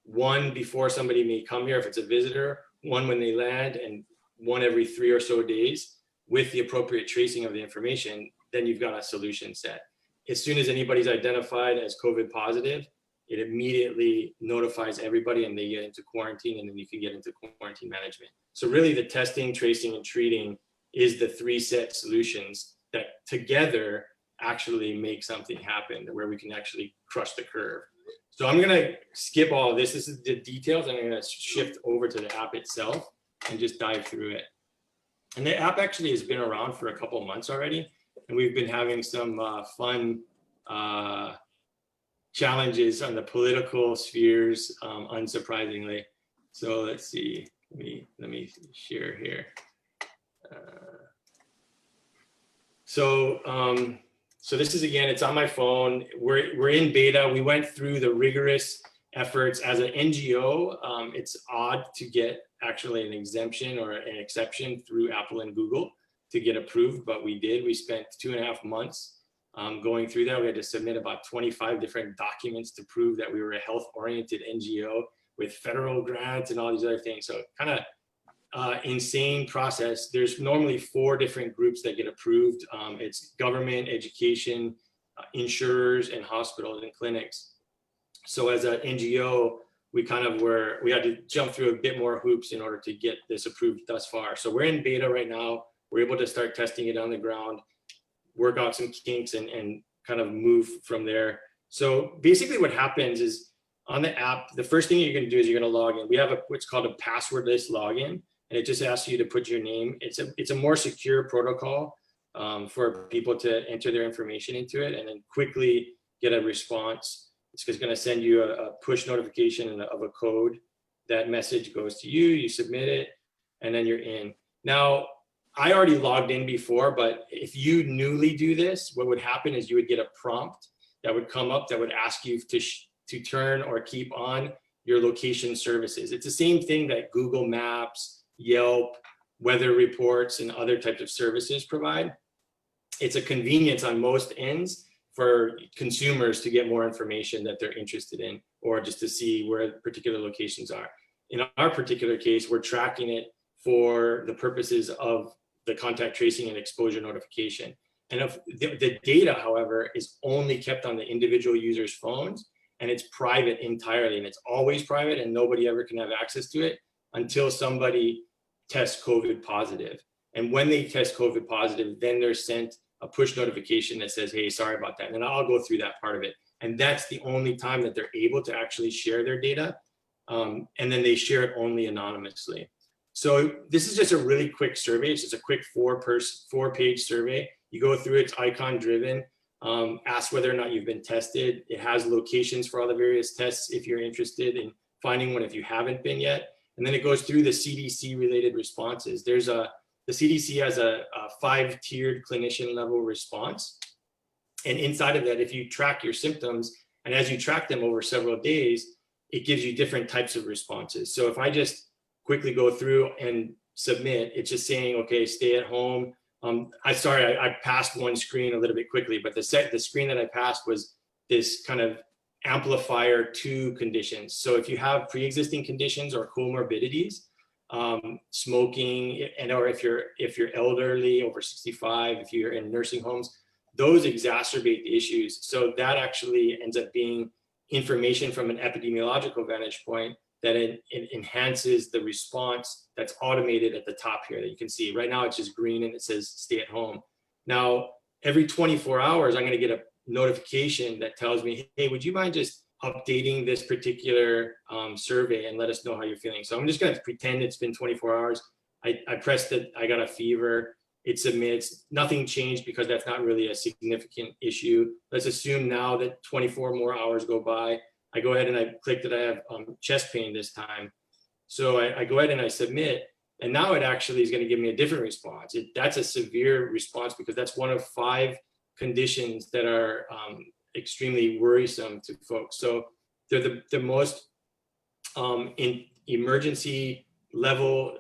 one before somebody may come here if it's a visitor, one when they land, and one every 3 or so days with the appropriate tracing of the information, then you've got a solution set. As soon as anybody's identified as COVID positive, it immediately notifies everybody and they get into quarantine, and then you can get into quarantine management. So really the testing, tracing, and treating is the 3 set solutions that together actually make something happen where we can actually crush the curve. So I'm gonna skip all of this. This is the details. I'm gonna shift over to the app itself and just dive through it. And the app actually has been around for a couple of months already. And we've been having some fun challenges on the political spheres, unsurprisingly. So let's see, let me share here. So this is, again, it's on my phone. We're in beta. We went through the rigorous efforts as an NGO. It's odd to get actually an exemption or an exception through Apple and Google to get approved, but we did. We spent 2.5 months going through that. We had to submit about 25 different documents to prove that we were a health-oriented NGO with federal grants and all these other things. So kind of insane process. There's normally 4 different groups that get approved. It's government, education, insurers, and hospitals and clinics. So as an NGO, we had to jump through a bit more hoops in order to get this approved thus far. So we're in beta right now. We're able to start testing it on the ground, work out some kinks, and kind of move from there. So basically what happens is on the app, the first thing you're going to do is you're going to log in. We have what's called a passwordless login, and it just asks you to put your name. It's a more secure protocol for people to enter their information into it and then quickly get a response. It's going to send you a push notification of a code. That message goes to you, you submit it, and then you're in. Now, I already logged in before, but if you newly do this, what would happen is you would get a prompt that would come up that would ask you to turn or keep on your location services. It's the same thing that Google Maps, Yelp, weather reports, and other types of services provide. It's a convenience on most ends for consumers to get more information that they're interested in, or just to see where particular locations are. In our particular case, we're tracking it for the purposes of the contact tracing and exposure notification. And if the data, however, is only kept on the individual user's phones, and it's private entirely, and it's always private, and nobody ever can have access to it until somebody tests COVID positive. And when they test COVID positive, then they're sent a push notification that says, hey, sorry about that. And I'll go through that part of it. And that's the only time that they're able to actually share their data. And then they share it only anonymously. So this is just a really quick survey. It's just a quick 4-page survey. You go through, it's icon driven, ask whether or not you've been tested. It has locations for all the various tests if you're interested in finding one if you haven't been yet. And then it goes through the CDC related responses. The CDC has a 5-tiered clinician level response. And inside of that, if you track your symptoms, and as you track them over several days, it gives you different types of responses. So if I just quickly go through and submit, it's just saying, okay, stay at home. I passed one screen a little bit quickly, but the screen that I passed was this kind of amplifier to conditions. So if you have pre-existing conditions or comorbidities, smoking, or if you're elderly, over 65, if you're in nursing homes, those exacerbate the issues. So that actually ends up being information from an epidemiological vantage point that it enhances the response that's automated at the top here that you can see. Right now it's just green and it says stay at home. Now, every 24 hours, I'm going to get a notification that tells me, hey, would you mind just updating this particular survey and let us know how you're feeling. So I'm just going to pretend it's been 24 hours. I pressed it. I got a fever. It submits. Nothing changed because that's not really a significant issue. Let's assume now that 24 more hours go by. I go ahead and I click that I have chest pain this time. So I go ahead and I submit. And now it actually is going to give me a different response. That's a severe response because that's one of 5 conditions that are extremely worrisome to folks. So they're the most in emergency level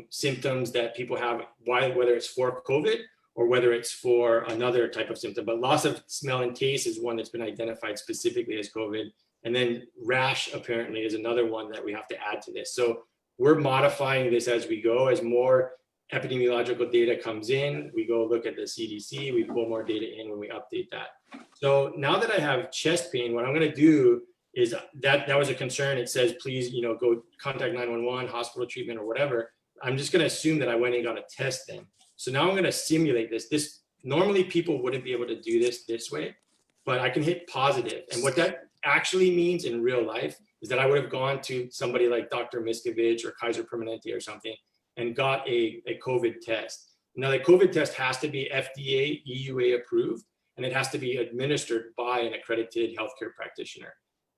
symptoms that people have, whether it's for COVID or whether it's for another type of symptom. But loss of smell and taste is one that's been identified specifically as COVID. And then rash apparently is another one that we have to add to this. So we're modifying this as we go. As more epidemiological data comes in, we go look at the CDC, we pull more data in when we update that. So now that I have chest pain, what I'm going to do is that was a concern. It says, please, go contact 911, hospital treatment or whatever. I'm just going to assume that I went and got a test then. So now I'm going to simulate this. Normally people wouldn't be able to do this way, but I can hit positive. And what that actually means in real life is that I would have gone to somebody like Dr. Miskovich or Kaiser Permanente or something and got a COVID test. Now the COVID test has to be FDA, EUA approved, and it has to be administered by an accredited healthcare practitioner.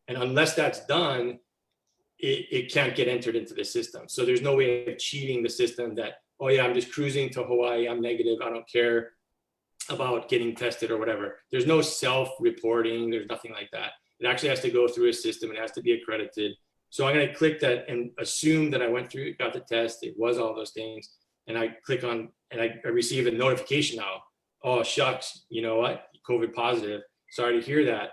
And unless that's done, it can't get entered into the system. So there's no way of cheating the system that, oh yeah, I'm just cruising to Hawaii, I'm negative, I don't care about getting tested or whatever. There's no self-reporting, there's nothing like that. It actually has to go through a system, it has to be accredited. So I'm gonna click that and assume that I went through, got the test, it was all those things. And I click on, and I receive a notification now. Oh shucks, you know what? COVID positive. Sorry to hear that.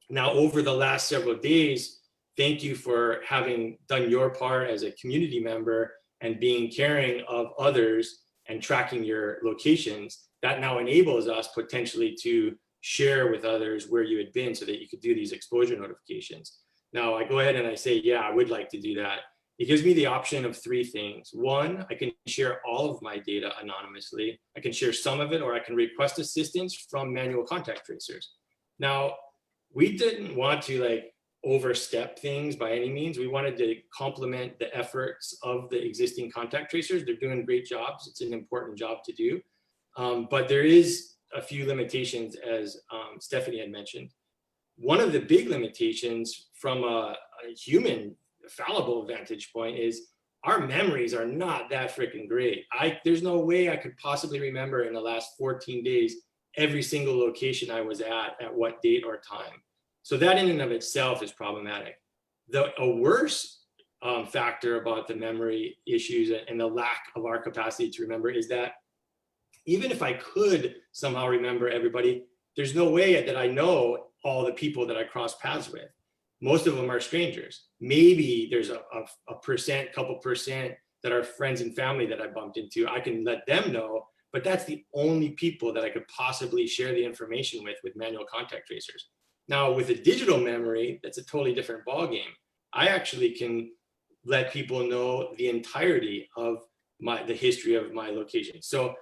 Now, over the last several days, thank you for having done your part as a community member and being caring of others and tracking your locations. That now enables us potentially to share with others where you had been so that you could do these exposure notifications. Now, I go ahead and I say, yeah, I would like to do that. It gives me the option of three things. One, I can share all of my data anonymously. I can share some of it, or I can request assistance from manual contact tracers. Now, we didn't want to like overstep things by any means. We wanted to complement the efforts of the existing contact tracers. They're doing great jobs. It's an important job to do. But there is a few limitations, as Stephanie had mentioned. One of the big limitations from a human fallible vantage point is our memories are not that freaking great. There's no way I could possibly remember in the last 14 days every single location I was at what date or time. So that in and of itself is problematic. A worse factor about the memory issues and the lack of our capacity to remember is that even if I could somehow remember everybody, there's no way that I know all the people that I cross paths with. Most of them are strangers. Maybe there's a couple percent that are friends and family that I bumped into. I can let them know, but that's the only people that I could possibly share the information with manual contact tracers. Now, with a digital memory, that's a totally different ballgame. I actually can let people know the entirety of the history of my location. So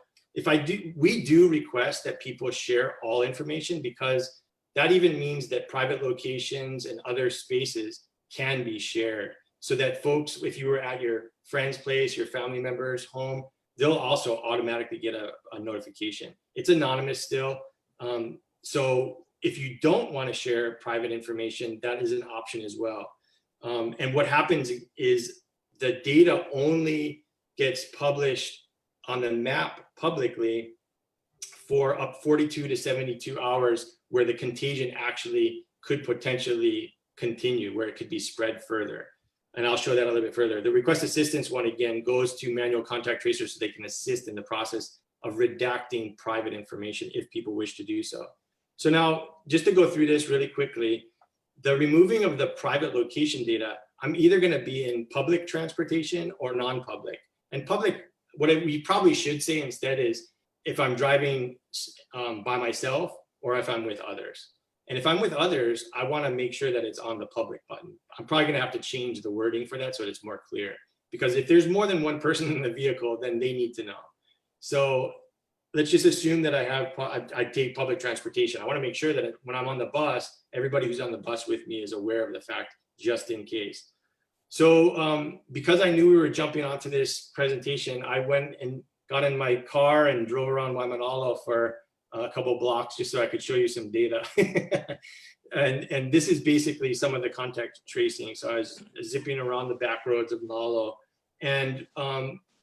we do request that people share all information, because that even means that private locations and other spaces can be shared, so that folks, if you were at your friend's place, your family member's home, they'll also automatically get a notification. It's anonymous still. So if you don't want to share private information, that is an option as well. And what happens is the data only gets published on the map publicly for up 42 to 72 hours, where the contagion actually could potentially continue, where it could be spread further. And I'll show that a little bit further. The request assistance one, again, goes to manual contact tracers so they can assist in the process of redacting private information if people wish to do so. So now, just to go through this really quickly, the removing of the private location data, I'm either going to be in public transportation or non-public. And public, what we probably should say instead is if I'm driving by myself or if I'm with others. And if I'm with others, I want to make sure that it's on the public button. I'm probably going to have to change the wording for that so it's more clear. Because if there's more than one person in the vehicle, then they need to know. So let's just assume that I take public transportation. I want to make sure that when I'm on the bus, everybody who's on the bus with me is aware of the fact, just in case. So because I knew we were jumping onto this presentation, I went and got in my car and drove around Waimanalo for a couple blocks just so I could show you some data. and this is basically some of the contact tracing. So I was zipping around the back roads of Nalo, and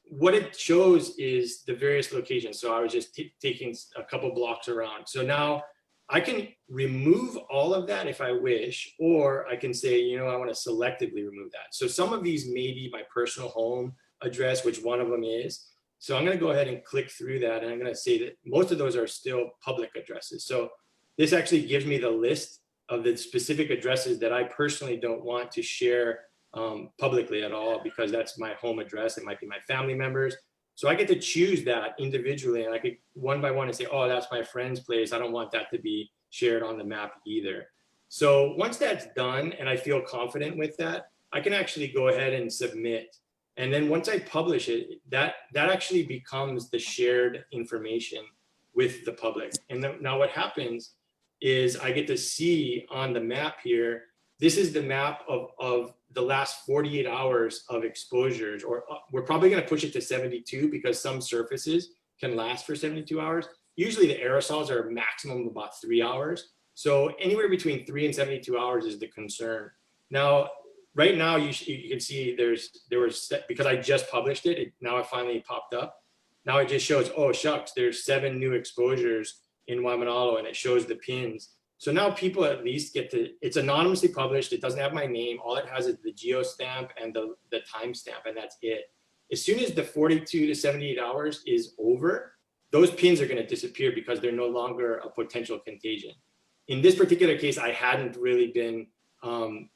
what it shows is the various locations. So I was just taking a couple blocks around. So now I can remove all of that if I wish, or I can say, you know, I want to selectively remove that. So some of these may be my personal home address, which one of them is. So I'm going to go ahead and click through that. And I'm going to say that most of those are still public addresses. So this actually gives me the list of the specific addresses that I personally don't want to share publicly at all, because that's my home address. It might be my family members. So I get to choose that individually, and I could one by one and say, oh, that's my friend's place. I don't want that to be shared on the map either. So once that's done and I feel confident with that, I can actually go ahead and submit. And then once I publish it, that actually becomes the shared information with the public. And now what happens is I get to see on the map here, this is the map of the last 48 hours of exposures, or we're probably going to push it to 72 because some surfaces can last for 72 hours. Usually the aerosols are maximum about 3 hours. So anywhere between 3 and 72 hours is the concern. Now, right now, you can see because I just published it, now it finally popped up. Now it just shows, oh shucks, there's 7 new exposures in Waimanalo, and it shows the pins. So now people at least get to, it's anonymously published. It doesn't have my name. All it has is the geo stamp and the time stamp, and that's it. As soon as the 42 to 78 hours is over, those pins are going to disappear because they're no longer a potential contagion. In this particular case, I hadn't really been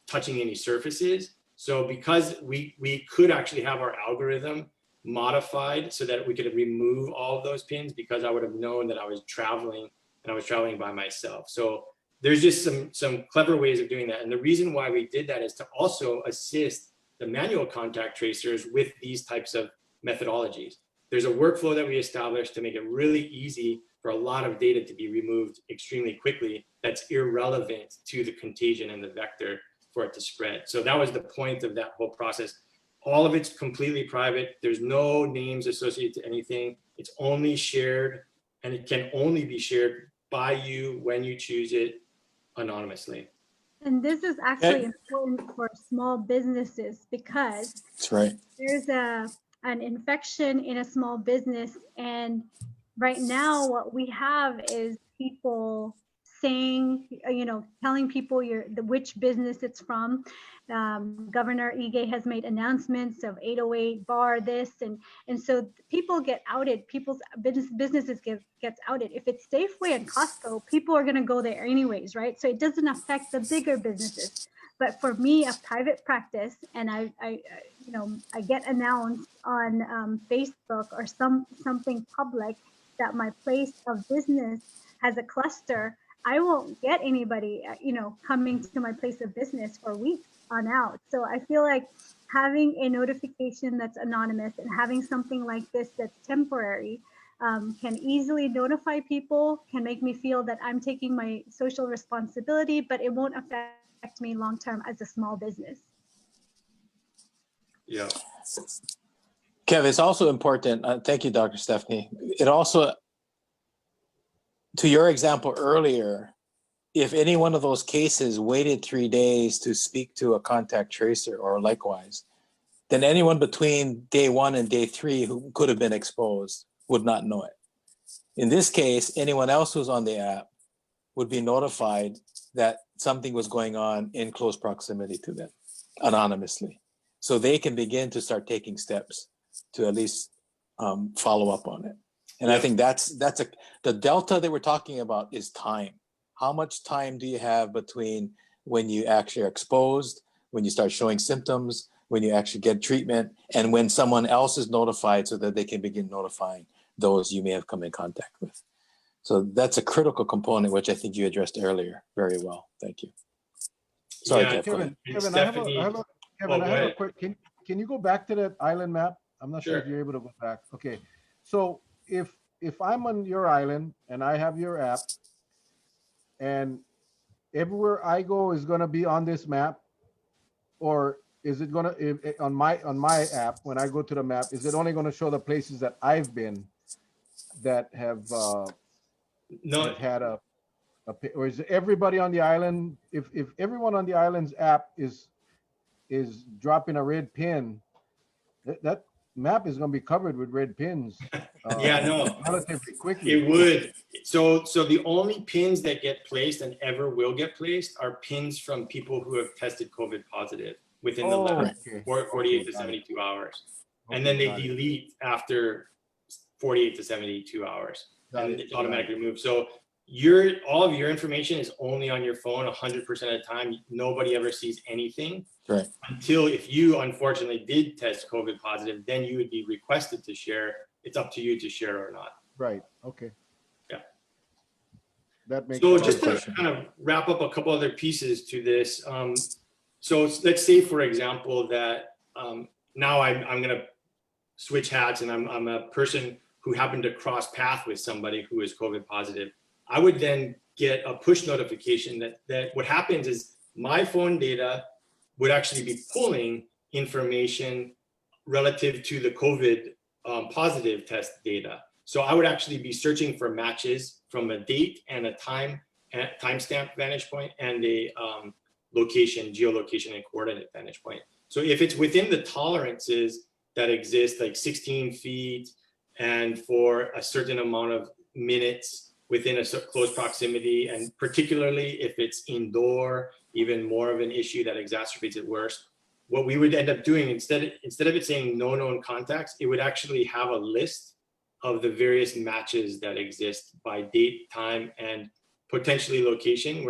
touching any surfaces. So because we could actually have our algorithm modified so that we could remove all of those pins, because I would have known that I was traveling and I was traveling by myself. So there's just some clever ways of doing that. And the reason why we did that is to also assist the manual contact tracers with these types of methodologies. There's a workflow that we established to make it really easy for a lot of data to be removed extremely quickly that's irrelevant to the contagion and the vector for it to spread. So that was the point of that whole process. All of it's completely private. There's no names associated to anything. It's only shared, and it can only be shared by you when you choose it anonymously. And this is actually important for small businesses because That's right. there's an infection in a small business, and right now what we have is people saying, telling people which business it's from. Governor Ige has made announcements of 808 bar this, and so people get outed. People's businesses gets outed. If it's Safeway and Costco, people are going to go there anyways, right? So it doesn't affect the bigger businesses. But for me, a private practice, and I get announced on Facebook or something public that my place of business has a cluster, I won't get anybody, coming to my place of business for weeks on out. So I feel like having a notification that's anonymous and having something like this that's temporary can easily notify people, can make me feel that I'm taking my social responsibility, but it won't affect me long term as a small business. Yeah. Kev, it's also important. Thank you, Dr. Stephanie. It also, to your example earlier, if any one of those cases waited 3 days to speak to a contact tracer or likewise, then anyone between day 1 and day 3 who could have been exposed would not know it. In this case, anyone else who's on the app would be notified that something was going on in close proximity to them anonymously. So they can begin to start taking steps to at least follow up on it. And I think that's the delta that we're talking about is time. How much time do you have between when you actually are exposed, when you start showing symptoms, when you actually get treatment, and when someone else is notified so that they can begin notifying those you may have come in contact with. So that's a critical component, which I think you addressed earlier very well. Thank you. Sorry, Yeah, Kev. Kevin, I have a quick. Can you go back to that island map? I'm not sure if you're able to go back. Okay, so if I'm on your island and I have your app, and everywhere I go is going to be on this map, or is it going to on my app when I go to the map? Is it only going to show the places that I've been that have had a or is everybody on the island? If everyone on the island's app is dropping a red pin, that map is going to be covered with red pins. Relatively quickly. It would. So the only pins that get placed and ever will get placed are pins from people who have tested COVID positive within the last 48 to 72 hours. And then they delete after 48 to 72 hours. And it's automatically removed. So all of your information is only on your phone 100% of the time. Nobody ever sees anything. Right. Until if you unfortunately did test COVID positive, then you would be requested to share. It's up to you to share or not. Right. Okay. Yeah. That makes so sense. Just to kind of wrap up a couple other pieces to this. So let's say, for example, that now I'm going to switch hats and I'm a person who happened to cross path with somebody who is COVID positive. I would then get a push notification that what happens is my phone data would actually be pulling information relative to the COVID positive test data. So I would actually be searching for matches from a date and a timestamp vantage point and a geolocation and coordinate vantage point. So if it's within the tolerances that exist, like 16 feet and for a certain amount of minutes within a close proximity, and particularly if it's indoor, even more of an issue that exacerbates it worse. What we would end up doing, instead of it saying no known contacts, it would actually have a list of the various matches that exist by date, time, and potentially location.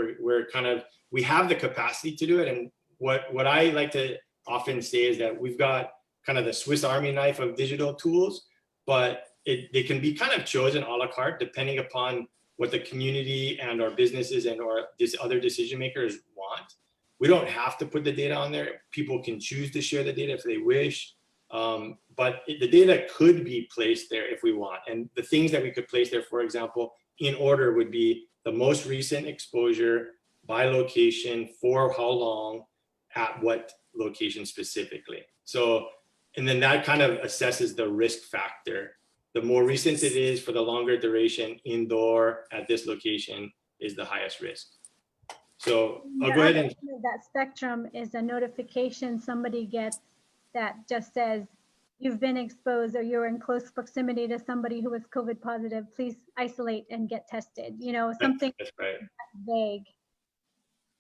We have the capacity to do it. And what I like to often say is that we've got kind of the Swiss Army knife of digital tools, but they can be kind of chosen a la carte depending upon what the community and our businesses and or other decision makers want. We don't have to put the data on there. People can choose to share the data if they wish. But the data could be placed there if we want. And the things that we could place there, for example, in order would be the most recent exposure by location, for how long, at what location specifically. So, and then that kind of assesses the risk factor. The more recent it is, for the longer duration, indoor at this location is the highest risk. So I'll go ahead and that spectrum is a notification somebody gets that just says you've been exposed or you're in close proximity to somebody who was COVID positive. Please isolate and get tested. You know, something that's right. Vague.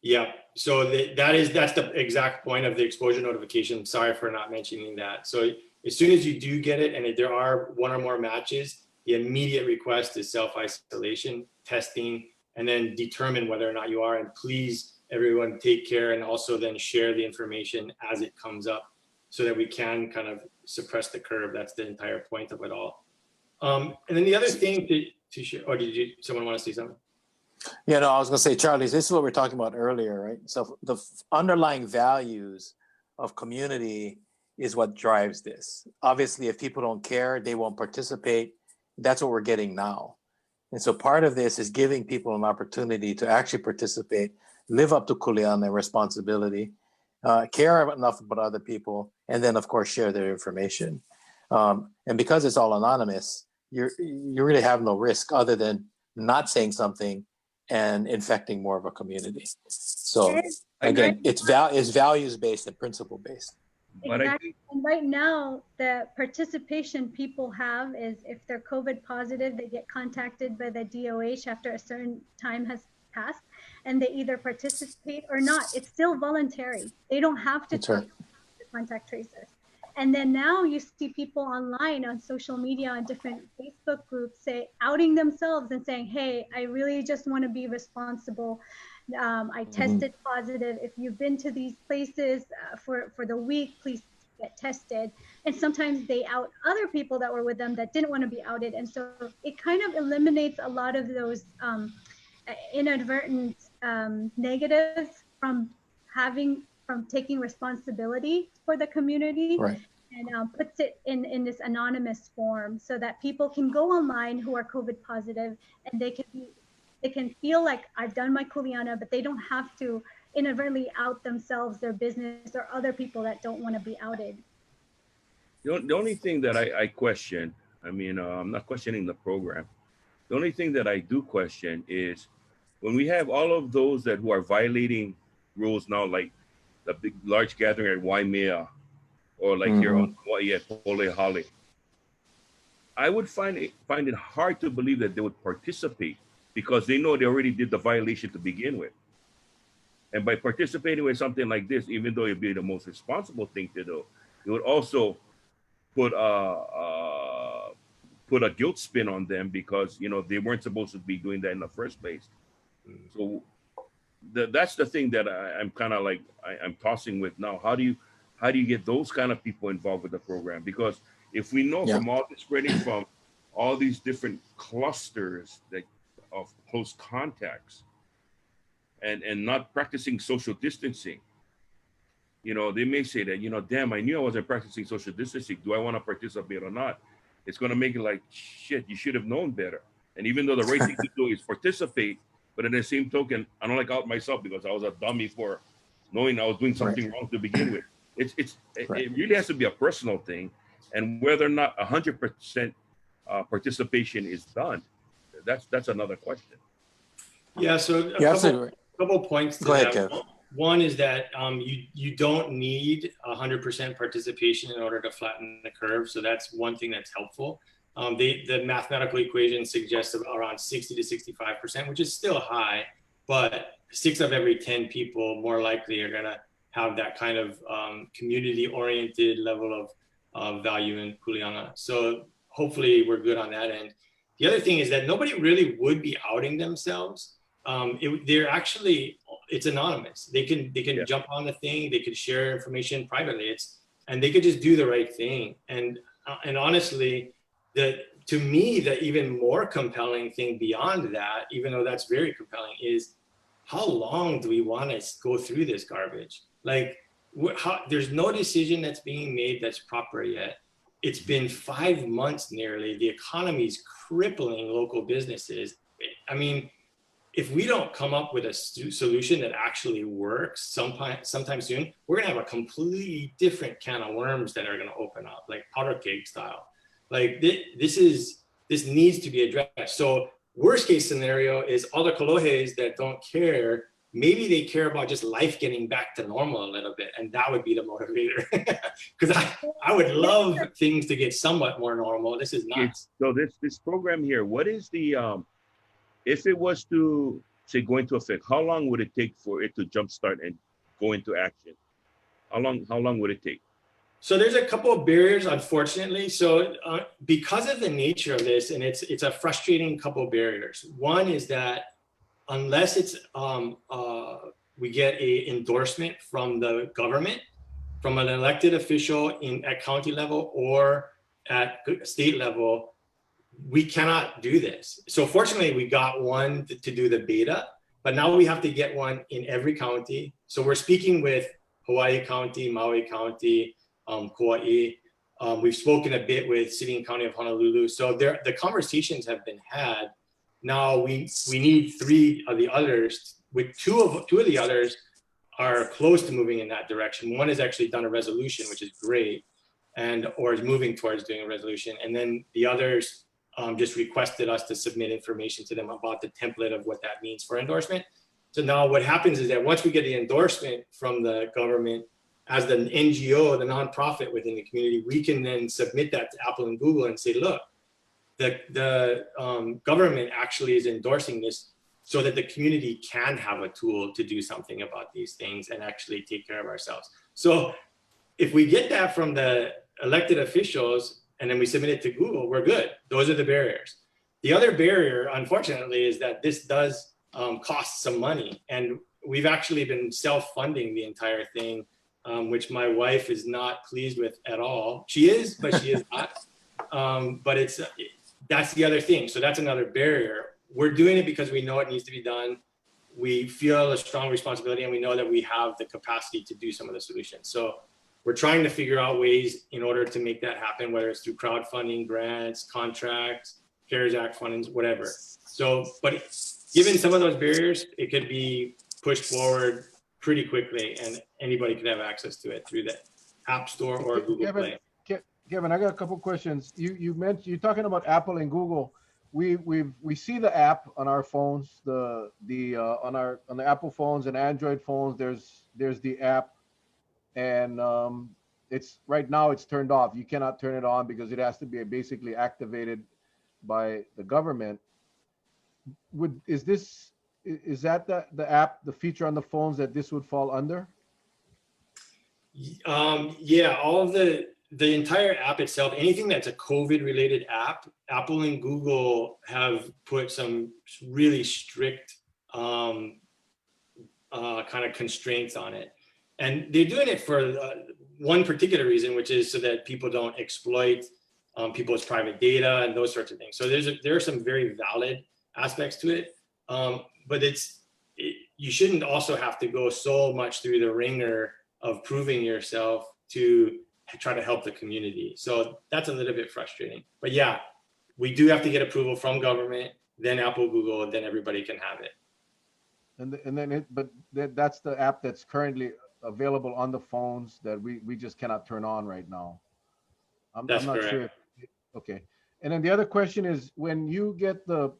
Yeah. So that's the exact point of the exposure notification. Sorry for not mentioning that. So as soon as you do get it, and if there are one or more matches, the immediate request is self-isolation, testing, and then determine whether or not you are. And please, everyone, take care and also then share the information as it comes up so that we can kind of suppress the curve. That's the entire point of it all. And then the other thing to share, or did someone want to say something? Yeah, no, I was going to say, Charlie, this is what we were talking about earlier, right? So the underlying values of community is what drives this. Obviously, if people don't care, they won't participate. That's what we're getting now. And so part of this is giving people an opportunity to actually participate, live up to kuleana and responsibility, care enough about other people, and then, of course, share their information. And because it's all anonymous, you really have no risk other than not saying something and infecting more of a community. So again, it's values-based and principle-based. Exactly. And right now, the participation people have is if they're COVID positive, they get contacted by the DOH after a certain time has passed, and they either participate or not. It's still voluntary. They don't have to talk to contact tracers. And then now you see people online on social media, on different Facebook groups, outing themselves and saying, hey, I really just want to be responsible. I tested positive. If you've been to these places for the week, please get tested. And sometimes they out other people that were with them that didn't want to be outed. And so it kind of eliminates a lot of those inadvertent negatives from taking responsibility for the community. Right. And puts it in this anonymous form so that people can go online who are COVID positive and they can feel like I've done my kuleana, but they don't have to inadvertently out themselves, their business, or other people that don't want to be outed. The only thing that I question, I mean, I'm not questioning the program. The only thing that I do question is when we have all of those who are violating rules now, like the big large gathering at Waimea, or like here on Hawaii at Pole Hale, I would find it hard to believe that they would participate because they know they already did the violation to begin with. And by participating with something like this, even though it'd be the most responsible thing to do, it would also put a guilt spin on them because they weren't supposed to be doing that in the first place. So that's the thing that I'm kind of like I'm tossing with now. How do you get those kind of people involved with the program? Because if we know from all this spreading from all these different clusters of close contacts and not practicing social distancing, they may say that, damn, I knew I wasn't practicing social distancing. Do I want to participate or not? It's going to make it like, shit, you should have known better. And even though the right thing to do is participate, but in the same token, I don't out myself because I was a dummy for knowing I was doing something wrong to begin with. It really has to be a personal thing, and whether or not 100% participation is done, that's another question. Yeah. So a couple points to Go ahead, that. Kev. One is that you don't need 100% participation in order to flatten the curve. So that's one thing that's helpful. The mathematical equation suggests around 60 to 65%, which is still high, but 6 of every 10 people more likely are gonna have that kind of community-oriented level of value in kuleana. So hopefully we're good on that end. The other thing is that nobody really would be outing themselves. They're actually, it's anonymous. They can jump on the thing, they could share information privately. And they could just do the right thing. And honestly, to me, the even more compelling thing beyond that, even though that's very compelling, is how long do we want to go through this garbage? Like, there's no decision that's being made that's proper yet. It's been 5 months nearly. The economy's crippling local businesses. I mean, if we don't come up with a solution that actually works sometime soon, we're gonna have a completely different can of worms that are gonna open up, like powder keg style. Like this needs to be addressed. So worst case scenario is all the Kolohes that don't care, maybe they care about just life getting back to normal a little bit, and that would be the motivator. Because I would love things to get somewhat more normal. This is nuts. So this program here, what is the if it was to say go into effect, how long would it take for it to jumpstart and go into action? How long would it take? So there's a couple of barriers, unfortunately. So because of the nature of this, and it's a frustrating couple of barriers. One is that unless it's we get a endorsement from the government, from an elected official at county level or at state level, we cannot do this. So fortunately, we got one to do the beta, but now we have to get one in every county. So we're speaking with Hawaii County, Maui County, Kauai. We've spoken a bit with City and County of Honolulu. So the conversations have been had. Now we need 3 of the others, with two of the others are close to moving in that direction. One has actually done a resolution, which is great, or is moving towards doing a resolution. And then the others just requested us to submit information to them about the template of what that means for endorsement. So now what happens is that once we get the endorsement from the government, as the NGO, the nonprofit within the community, we can then submit that to Apple and Google and say, look, the government actually is endorsing this so that the community can have a tool to do something about these things and actually take care of ourselves. So if we get that from the elected officials and then we submit it to Google, we're good. Those are the barriers. The other barrier, unfortunately, is that this does cost some money. And we've actually been self-funding the entire thing, which my wife is not pleased with at all. She is, but she is not. But that's the other thing. So that's another barrier. We're doing it because we know it needs to be done. We feel a strong responsibility, and we know that we have the capacity to do some of the solutions. So we're trying to figure out ways in order to make that happen, whether it's through crowdfunding, grants, contracts, CARES Act fundings, whatever. So, but given some of those barriers, it could be pushed forward pretty quickly, and anybody could have access to it through the App Store or Google Play. Kevin, I got a couple questions. You mentioned, you're talking about Apple and Google. We see the app on our phones, on the Apple phones and Android phones. There's the app, and it's right now it's turned off. You cannot turn it on because it has to be basically activated by the government. Is that the app, the feature on the phones that this would fall under? Yeah, all of the entire app itself, anything that's a COVID related app, Apple and Google have put some really strict kind of constraints on it. And they're doing it for one particular reason, which is so that people don't exploit people's private data and those sorts of things. So there are some very valid aspects to it. But you shouldn't also have to go so much through the ringer of proving yourself to try to help the community. So that's a little bit frustrating. But yeah, we do have to get approval from government, then Apple, Google, and then everybody can have it. But that's the app that's currently available on the phones that we just cannot turn on right now. I'm not correct. sure. Okay. And then the other question is, when you get the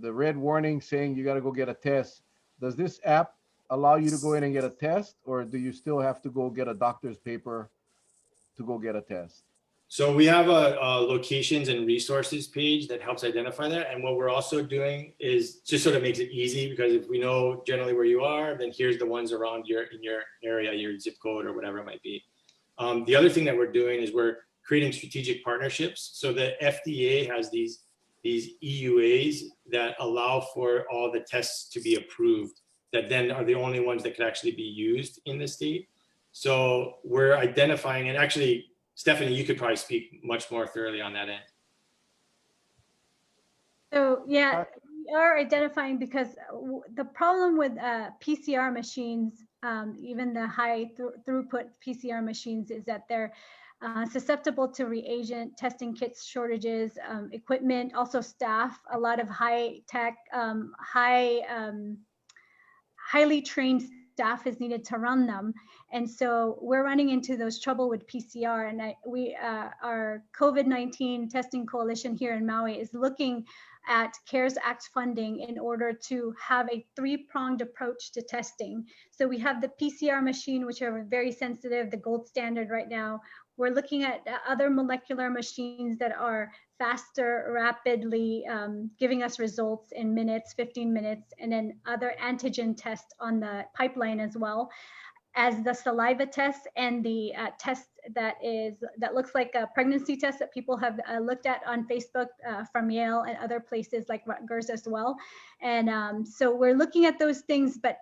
red warning saying you got to go get a test, does this app allow you to go in and get a test, or do you still have to go get a doctor's paper to go get a test? So we have a locations and resources page that helps identify that. And what we're also doing is just sort of makes it easy, because if we know generally where you are, then here's the ones around in your area, your zip code or whatever it might be. The other thing that we're doing is we're creating strategic partnerships. So the FDA has these EUAs that allow for all the tests to be approved, that then are the only ones that could actually be used in the state. So we're identifying, and actually, Stephanie, you could probably speak much more thoroughly on that end. So yeah, we are identifying, because the problem with PCR machines, even the high throughput PCR machines, is that they're susceptible to reagent, testing kits shortages, equipment, also staff. A lot of high tech, highly trained staff is needed to run them. And so we're running into those trouble with PCR. And our COVID-19 testing coalition here in Maui is looking at CARES Act funding in order to have a three-pronged approach to testing. So we have the PCR machine, which are very sensitive, the gold standard right now. We're looking at other molecular machines that are faster, rapidly giving us results in minutes, 15 minutes, and then other antigen tests on the pipeline as well as the saliva test and the test that looks like a pregnancy test that people have looked at on Facebook from Yale and other places like Rutgers as well. And so we're looking at those things, but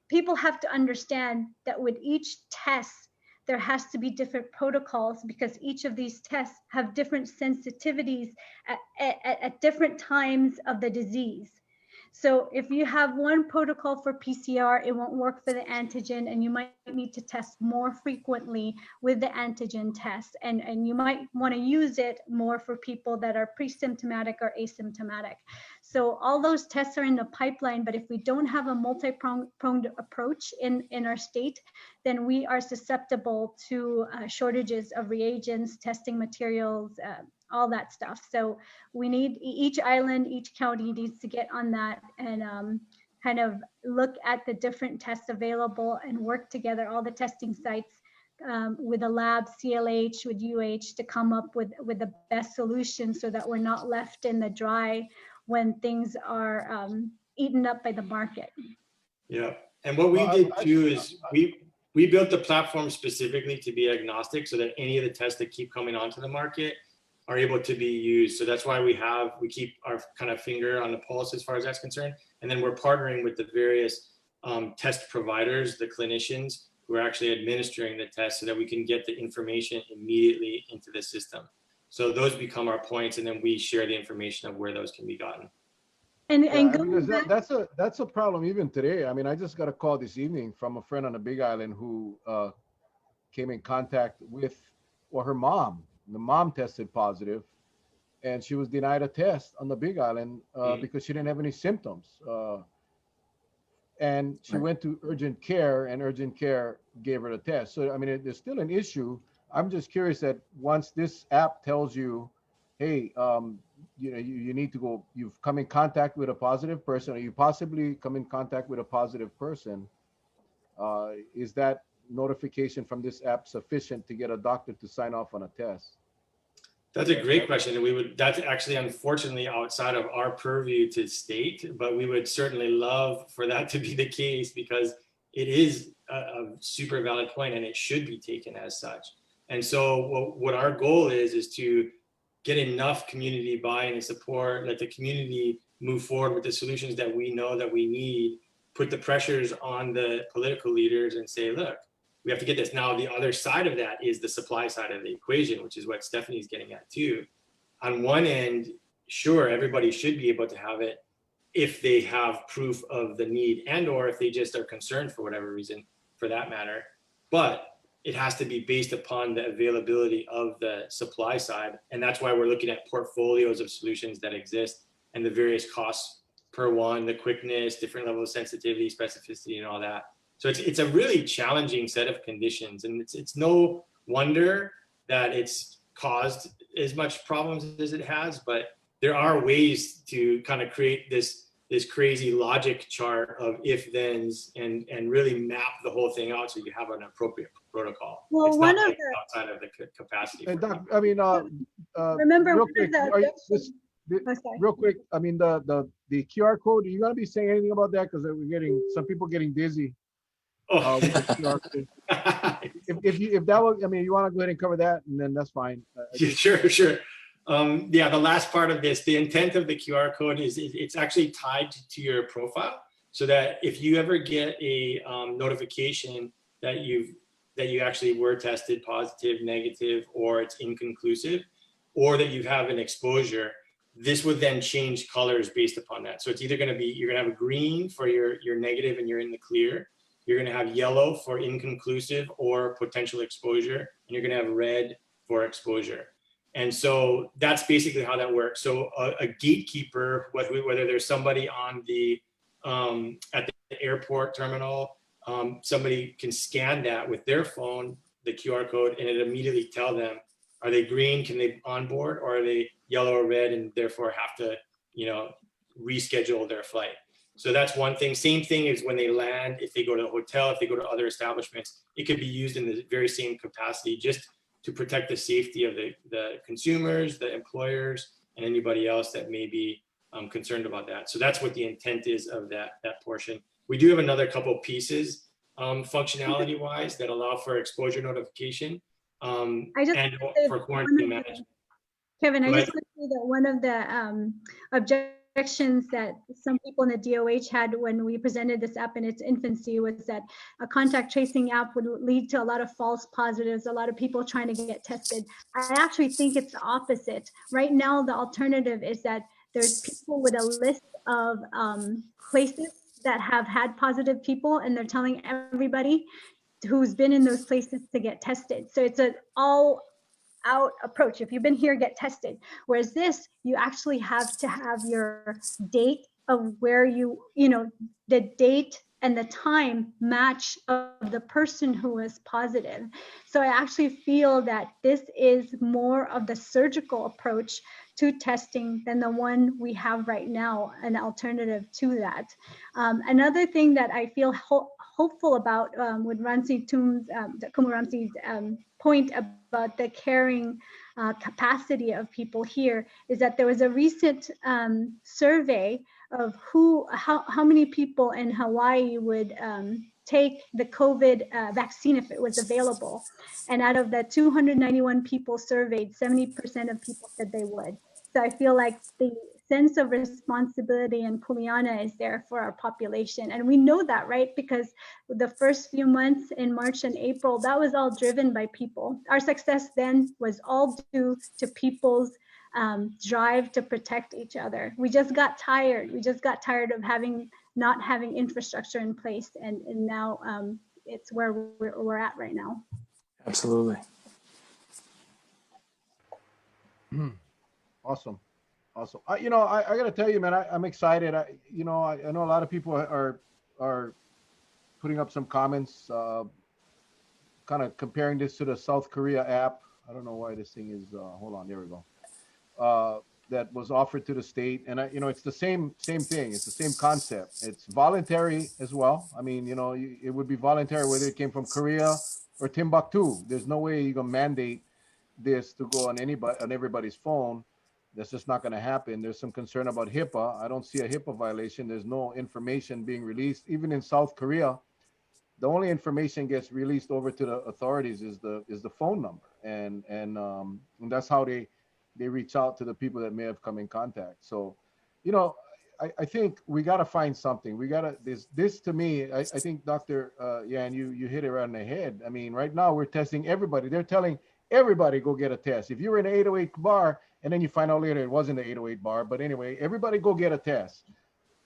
people have to understand that with each test, there has to be different protocols, because each of these tests have different sensitivities at different times of the disease. So if you have one protocol for PCR, it won't work for the antigen, and you might need to test more frequently with the antigen test. And you might want to use it more for people that are pre-symptomatic or asymptomatic. So all those tests are in the pipeline, but if we don't have a multi-pronged approach in our state, then we are susceptible to shortages of reagents, testing materials, all that stuff. So we need, each island, each county needs to get on that and kind of look at the different tests available and work together, all the testing sites with the lab, CLH, with UH, to come up with the best solution so that we're not left in the dry when things are eaten up by the market. Yeah, and what we did too is we built the platform specifically to be agnostic, so that any of the tests that keep coming onto the market are able to be used. So that's why we keep our kind of finger on the pulse as far as that's concerned. And then we're partnering with the various test providers, the clinicians who are actually administering the test, so that we can get the information immediately into the system. So those become our points, and then we share the information of where those can be gotten. That's a problem even today. I mean, I just got a call this evening from a friend on the Big Island who came in contact with, or her mom. The mom tested positive, and she was denied a test on the Big Island because she didn't have any symptoms. And she went to urgent care, and urgent care gave her the test. So, I mean, there's still an issue. I'm just curious that once this app tells you, hey, you need to go, you've come in contact with a positive person, or you possibly come in contact with a positive person, is that notification from this app sufficient to get a doctor to sign off on a test? That's a great question. And that's actually unfortunately outside of our purview to state, but we would certainly love for that to be the case, because it is a super valid point and it should be taken as such. And so what our goal is to get enough community buy-in and support, let the community move forward with the solutions that we know that we need, put the pressures on the political leaders and say, look, we have to get this. Now, the other side of that is the supply side of the equation, which is what Stephanie's getting at too. On one end, sure, everybody should be able to have it if they have proof of the need, and or if they just are concerned for whatever reason, for that matter. But it has to be based upon the availability of the supply side. And that's why we're looking at portfolios of solutions that exist and the various costs per one, the quickness, different level of sensitivity, specificity, and all that. So it's a really challenging set of conditions, and it's no wonder that it's caused as much problems as it has, but there are ways to kind of create this crazy logic chart of if-thens and really map the whole thing out so you have an appropriate protocol. Well, it's one not of the outside of the capacity. And Doc, I mean, remember real quick, real quick, I mean, the QR code, are you gonna be saying anything about that? Because we're getting some people getting dizzy. with the QR code. If that was, I mean, you want to go ahead and cover that, and then that's fine. Sure. Yeah, the last part of this, the intent of the QR code is it's actually tied to your profile, so that if you ever get a notification that you actually were tested positive, negative, or it's inconclusive, or that you have an exposure, this would then change colors based upon that. So it's either going to be, you're going to have a green for your negative and you're in the clear. You're going to have yellow for inconclusive or potential exposure, and you're going to have red for exposure. And so that's basically how that works. So a gatekeeper, whether there's somebody on the at the airport terminal, somebody can scan that with their phone, the QR code, and it immediately tell them, are they green, can they onboard, or are they yellow or red, and therefore have to, reschedule their flight. So that's one thing. Same thing is when they land, if they go to a hotel, if they go to other establishments, it could be used in the very same capacity, just to protect the safety of the consumers, the employers, and anybody else that may be concerned about that. So that's what the intent is of that portion. We do have another couple pieces functionality wise that allow for exposure notification and for quarantine management. Kevin, I just want to say that one of the objections that some people in the DOH had when we presented this app in its infancy was that a contact tracing app would lead to a lot of false positives, a lot of people trying to get tested. I actually think it's the opposite. Right now, the alternative is that there's people with a list of places that have had positive people, and they're telling everybody who's been in those places to get tested. So it's an all out approach. If you've been here, get tested. Whereas this, you actually have to have your date of where the date and the time match of the person who is positive. So I actually feel that this is more of the surgical approach to testing than the one we have right now, an alternative to that. Another thing that I feel hopeful about with Kumu Ramsay's point about the caring capacity of people here is that there was a recent survey of how many people in Hawaii would take the COVID vaccine if it was available. And out of the 291 people surveyed, 70% of people said they would. So I feel like the sense of responsibility and kuleana is there for our population. And we know that, right? Because the first few months in March and April, that was all driven by people. Our success then was all due to people's drive to protect each other. We just got tired. We just got tired of not having infrastructure in place. And now it's where we're at right now. Absolutely. Awesome. I got to tell you, man, I'm excited. I know a lot of people are putting up some comments, kind of comparing this to the South Korea app. I don't know why this thing is, hold on, there we go. That was offered to the state. And it's the same thing. It's the same concept. It's voluntary as well. I mean, it would be voluntary whether it came from Korea or Timbuktu. There's no way you're going to mandate this to go on everybody's phone. That's just not going to happen. There's some concern about HIPAA. I don't see a HIPAA violation. There's no information being released. Even in South Korea, the only information gets released over to the authorities is the phone number, and that's how they reach out to the people that may have come in contact. So, I think we got to find something. We got to this to me. I think Dr. Yan, you hit it right on the head. I mean, right now we're testing everybody. They're telling everybody go get a test. If you were in an 808 bar and then you find out later it wasn't an 808 bar, but anyway, everybody go get a test.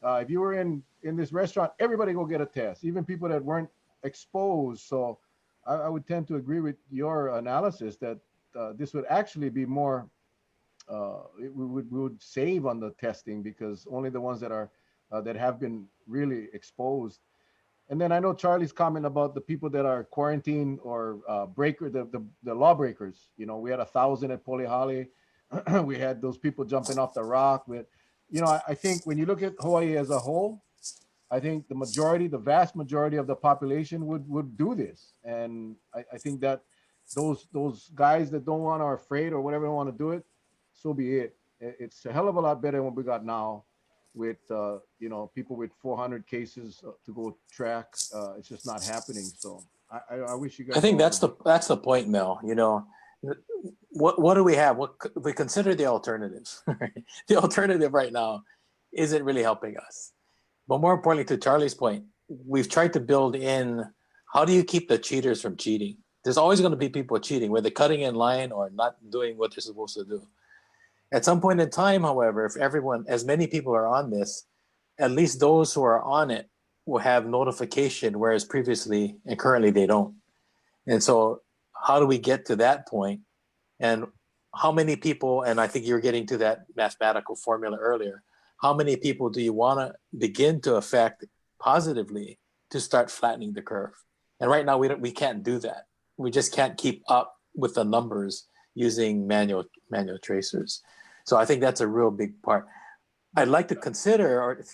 If you were in this restaurant, everybody go get a test, even people that weren't exposed. So I would tend to agree with your analysis that this would actually be more, we would save on the testing, because only the ones that are that have been really exposed. And then I know Charlie's comment about the people that are quarantined or the lawbreakers. We had 1,000 at Polihale. We had those people jumping off the rock. I think when you look at Hawaii as a whole, I think the vast majority of the population would do this. And I think that those guys that don't want, or afraid or whatever, don't want to do it, so be it. It's a hell of a lot better than what we got now. with people with 400 cases to go track. It's just not happening. So I wish you guys. I think that's the point, Mel. What do we have? What we consider the alternative? The alternative right now isn't really helping us. But more importantly, to Charlie's point, we've tried to build in how do you keep the cheaters from cheating? There's always going to be people cheating, whether cutting in line or not doing what they're supposed to do. At some point in time, however, if as many people are on this, at least those who are on it will have notification, whereas previously and currently they don't. And so how do we get to that point? And how many people, and I think you were getting to that mathematical formula earlier, how many people do you want to begin to affect positively to start flattening the curve? And right now we can't do that. We just can't keep up with the numbers using manual tracers. So I think that's a real big part. I'd like to consider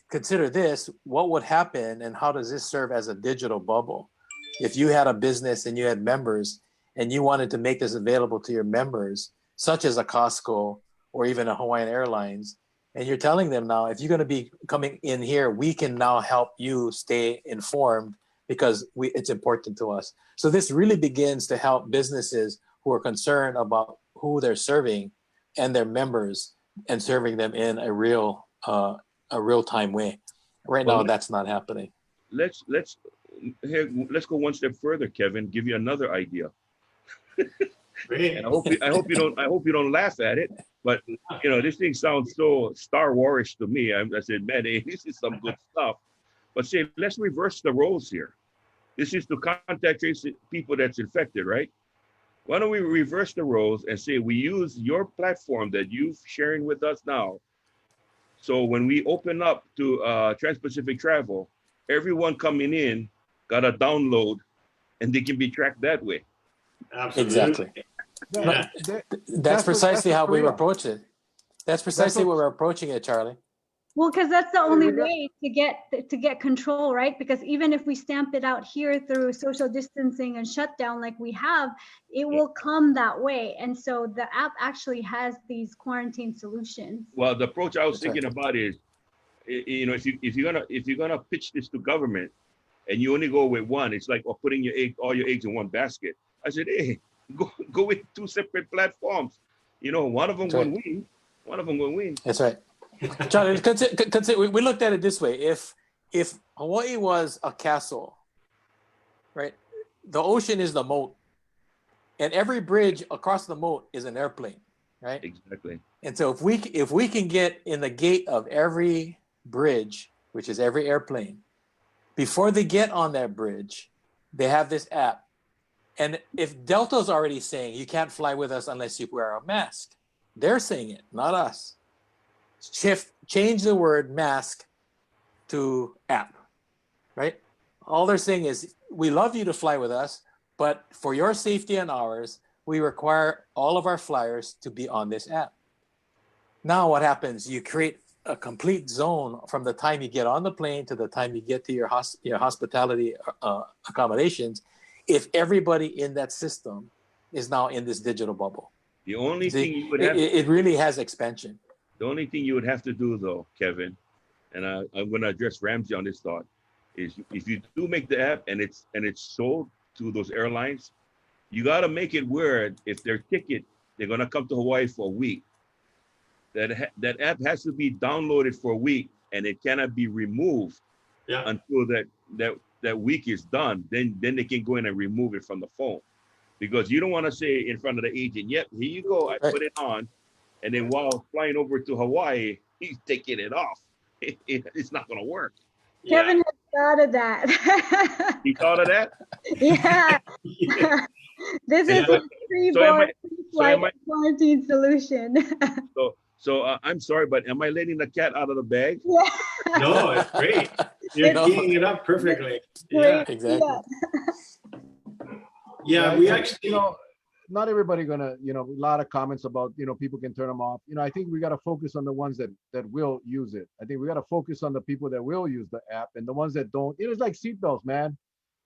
this, what would happen and how does this serve as a digital bubble? If you had a business and you had members and you wanted to make this available to your members, such as a Costco or even a Hawaiian Airlines, and you're telling them now, if you're going to be coming in here, we can now help you stay informed because it's important to us. So this really begins to help businesses who are concerned about who they're serving and their members and serving them in a real-time way. Right now, that's not happening. Let's go one step further, Kevin. Give you another idea. And I hope you don't laugh at it. But this thing sounds so Star Wars to me. I said, man, hey, this is some good stuff. But say, let's reverse the roles here. This is to contact trace people that's infected, right? Why don't we reverse the roles and say we use your platform that you're sharing with us now. So when we open up to Trans-Pacific travel, everyone coming in got a download and they can be tracked that way. Absolutely. Exactly. Yeah, That's precisely how we Korea. approach it. That's precisely what we're approaching it, Charlie. Well, because that's the only way to get control, right? Because even if we stamp it out here through social distancing and shutdown like we have, it will come that way. And so the app actually has these quarantine solutions. Well, the approach I was thinking about is, if you're gonna pitch this to government, and you only go with one, it's like putting all your eggs in one basket. I said, hey, go with two separate platforms. One of them will win. One of them will win. That's right. Charlie, we looked at it this way. If Hawaii was a castle, right? The ocean is the moat. And every bridge across the moat is an airplane, right? Exactly. And so if we can get in the gate of every bridge, which is every airplane, before they get on that bridge, they have this app. And if Delta's already saying you can't fly with us unless you wear a mask, they're saying it, not us. Change the word mask to app, right? All they're saying is, we love you to fly with us, but for your safety and ours, we require all of our flyers to be on this app. Now what happens? You create a complete zone from the time you get on the plane to the time you get to your hospitality accommodations, if everybody in that system is now in this digital bubble. The only thing you would have it really has expansion. The only thing you would have to do, though, Kevin, and I'm going to address Ramsay on this thought, is if you do make the app and it's sold to those airlines, you got to make it where if their ticket, they're going to come to Hawaii for a week. That app has to be downloaded for a week and it cannot be removed until that week is done. Then they can go in and remove it from the phone, because you don't want to say in front of the agent, "Yep, here you go. I put it on." And then while flying over to Hawaii, he's taking it off. It's not going to work. Kevin has thought of that. He thought of that? Yeah. This is a pre-board quarantine solution. So I'm sorry, but am I letting the cat out of the bag? Yeah. No, it's great. You're teeing it up perfectly. Great. Yeah, exactly. Yeah, we actually, not everybody gonna, a lot of comments about, people can turn them off. I think we got to focus on the ones that will use it. I think we got to focus on the people that will use the app, and the ones that don't. It's like seatbelts, man.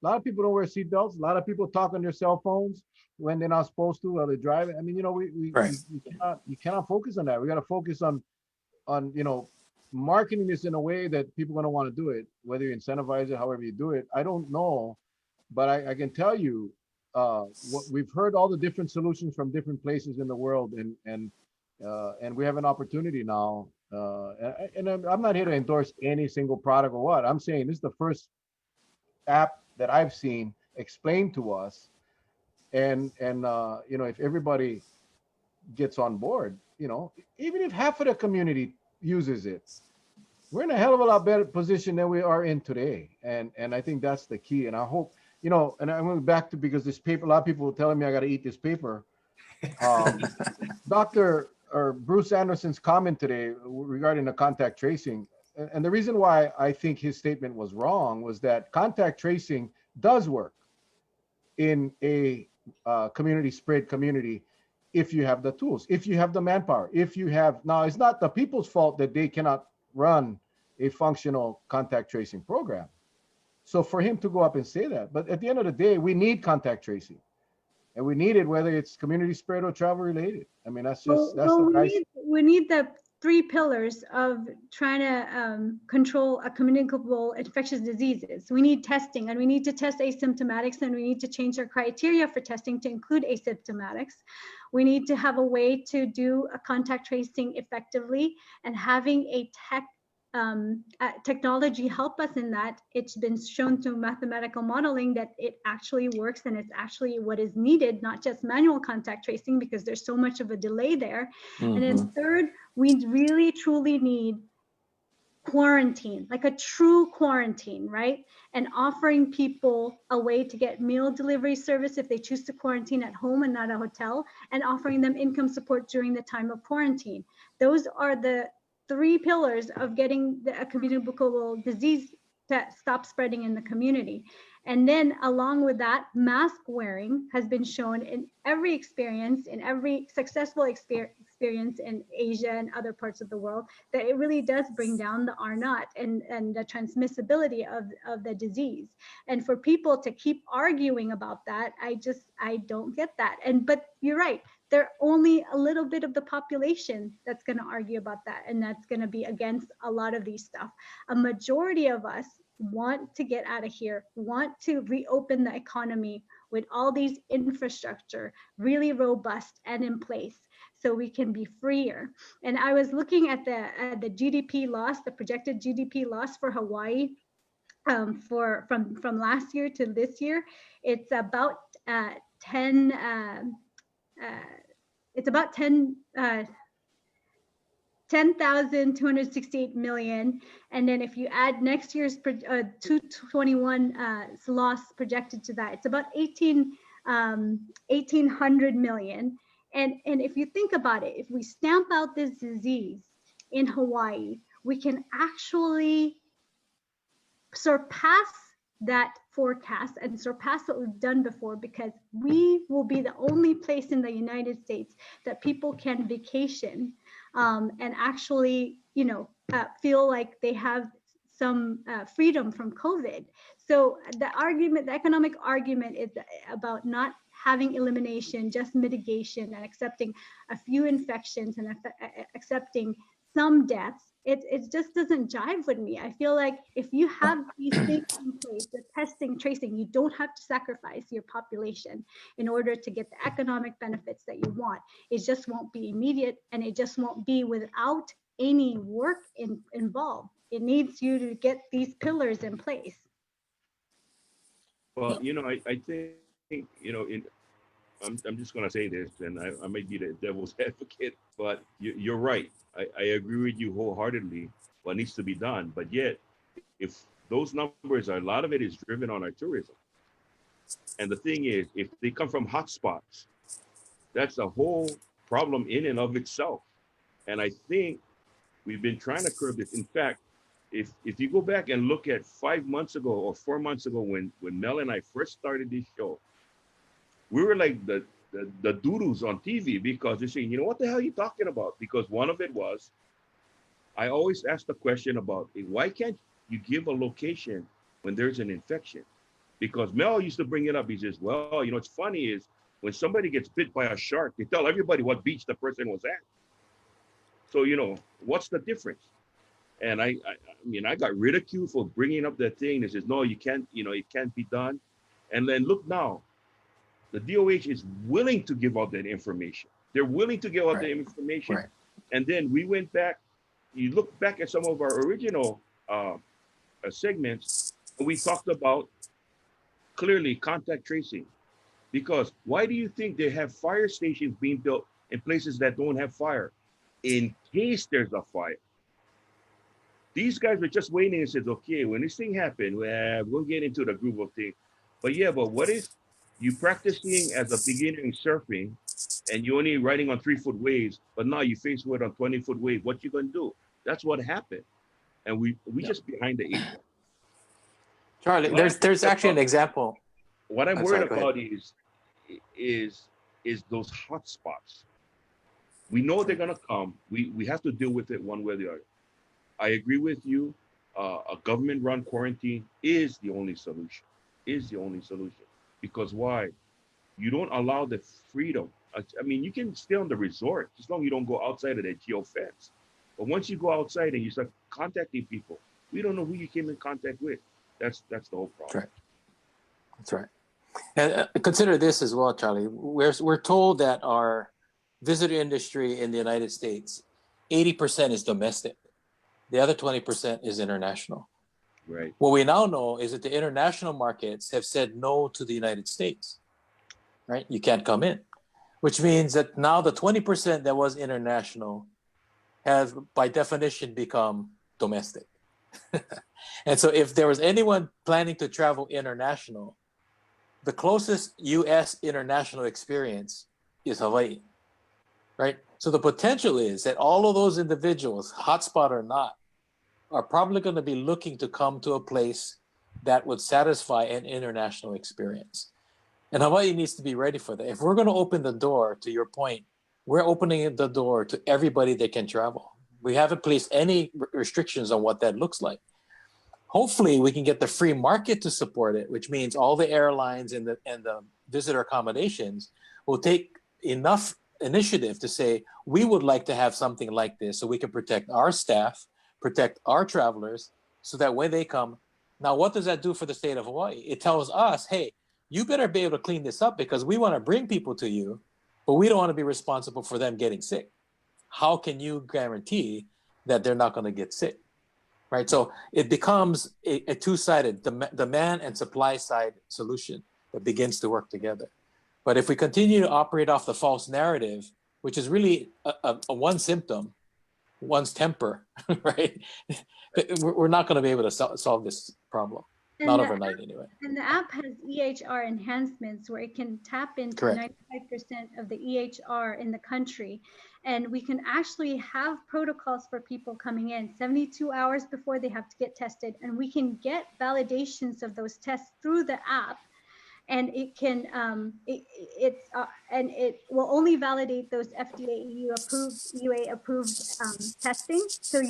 A lot of people don't wear seatbelts. A lot of people talk on their cell phones when they're not supposed to while they're driving. I mean, you cannot focus on that. We got to focus on, marketing this in a way that people are going to want to do it, whether you incentivize it, however you do it, I don't know. But I can tell you, what we've heard all the different solutions from different places in the world, and we have an opportunity now. And I'm not here to endorse any single product or what. I'm saying this is the first app that I've seen explained to us, and you know, if everybody gets on board, you know, even if half of the community uses it, we're in a hell of a lot better position than we are in today. And I think that's the key. And I hope, you know, and I'm going back to, because this paper, a lot of people were telling me I got to eat this paper. Dr. or Bruce Anderson's comment today regarding the contact tracing, and the reason why I think his statement was wrong was that contact tracing does work in a community spread community if you have the tools, if you have the manpower, if you have, now it's not the people's fault that they cannot run a functional contact tracing program. So for him to go up and say that, but at the end of the day, we need contact tracing, and we need it whether it's community spread or travel related. I mean, that's just, that's Well, the nice. we need the 3 pillars of trying to control a communicable infectious diseases. We need testing, and we need to test asymptomatics, and we need to change our criteria for testing to include asymptomatics. We need to have a way to do a contact tracing effectively, and having a technology help us in that. It's been shown through mathematical modeling that it actually works, and it's actually what is needed, not just manual contact tracing, because there's so much of a delay there. And then third, we really truly need quarantine, like a true quarantine, right? And offering people a way to get meal delivery service if they choose to quarantine at home and not a hotel, and offering them income support during the time of quarantine. Those are the 3 pillars of getting a communicable disease to stop spreading in the community. And then along with that, mask wearing has been shown in every experience, in every successful experience in Asia and other parts of the world, that it really does bring down the R0 and the transmissibility of the disease. And for people to keep arguing about that, I don't get that. But you're right, they're only a little bit of the population that's going to argue about that, and that's going to be against a lot of these stuff. A majority of us want to get out of here, want to reopen the economy with all these infrastructure really robust and in place, so we can be freer. And I was looking at the GDP loss, the projected GDP loss for Hawaii from last year to this year. It's about 10,268 million. And then if you add next year's 221 loss projected to that, it's about 1,800 million. And if you think about it, if we stamp out this disease in Hawaii, we can actually surpass that forecast and surpass what we've done before, because we will be the only place in the United States that people can vacation and actually, feel like they have some freedom from COVID. So the economic argument is about not having elimination, just mitigation, and accepting a few infections and accepting some deaths. It just doesn't jive with me. I feel like if you have these things in place, the testing, tracing, you don't have to sacrifice your population in order to get the economic benefits that you want. It just won't be immediate, and it just won't be without any work involved. It needs you to get these pillars in place. Well, I think, I'm just going to say this, and I might be the devil's advocate, but you're right. I agree with you wholeheartedly what needs to be done. But yet, if those numbers a lot of it is driven on our tourism. And the thing is, if they come from hotspots, that's a whole problem in and of itself. And I think we've been trying to curb this. In fact, if you go back and look at 5 months ago or 4 months ago when Mel and I first started this show, we were like the doodles on TV, because they're saying, what the hell are you talking about? Because one of it was, I always ask the question about, why can't you give a location when there's an infection? Because Mel used to bring it up. He says, well, what's funny is when somebody gets bit by a shark, they tell everybody what beach the person was at. So, what's the difference? And I mean, I got ridiculed for bringing up that thing that says, no, you can't, it can't be done. And then look now, the DOH is willing to give out that information. They're willing to give out the information. Right. And then we went back, you look back at some of our original segments, and we talked about clearly contact tracing. Because why do you think they have fire stations being built in places that don't have fire? In case there's a fire. These guys were just waiting and said, okay, when this thing happened, we'll get into the groove of things. But yeah, but what if you practicing as a beginner in surfing and you're only riding on 3-foot waves, but now you face with a 20-foot wave? What you gonna do? That's what happened. And we just behind the 8 ball. Charlie, there's actually an example. What I'm worried about is those hot spots. We know they're gonna come. We have to deal with it one way or the other. I agree with you. A government-run quarantine is the only solution. Because why? You don't allow the freedom. I mean, you can stay on the resort as long as you don't go outside of the geo fence. But once you go outside and you start contacting people, we don't know who you came in contact with. That's the whole problem. That's right. And consider this as well, Charlie. We're told that our visitor industry in the United States, 80% is domestic. The other 20% is international. Right. What we now know is that the international markets have said no to the United States, right? You can't come in, which means that now the 20% that was international has, by definition, become domestic. And so if there was anyone planning to travel international, the closest US international experience is Hawaii, right? So the potential is that all of those individuals, hotspot or not, are probably going to be looking to come to a place that would satisfy an international experience. And Hawaii needs to be ready for that. If we're going to open the door, to your point, we're opening the door to everybody that can travel. We haven't placed any restrictions on what that looks like. Hopefully, we can get the free market to support it, which means all the airlines and the visitor accommodations will take enough initiative to say, we would like to have something like this so we can protect our staff, protect our travelers, so that when they come. Now, what does that do for the state of Hawaii? It tells us, hey, you better be able to clean this up because we want to bring people to you, but we don't want to be responsible for them getting sick. How can you guarantee that they're not going to get sick? Right? So it becomes a two-sided demand and supply side solution that begins to work together. But if we continue to operate off the false narrative, which is really a one symptom, one's temper, right? We're not going to be able to solve this problem. And not overnight anyway. And the app has EHR enhancements where it can tap into 95% of the EHR in the country. And we can actually have protocols for people coming in 72 hours before they have to get tested. And we can get validations of those tests through the app. And it can, and it will only validate those FDA EUA approved testing. So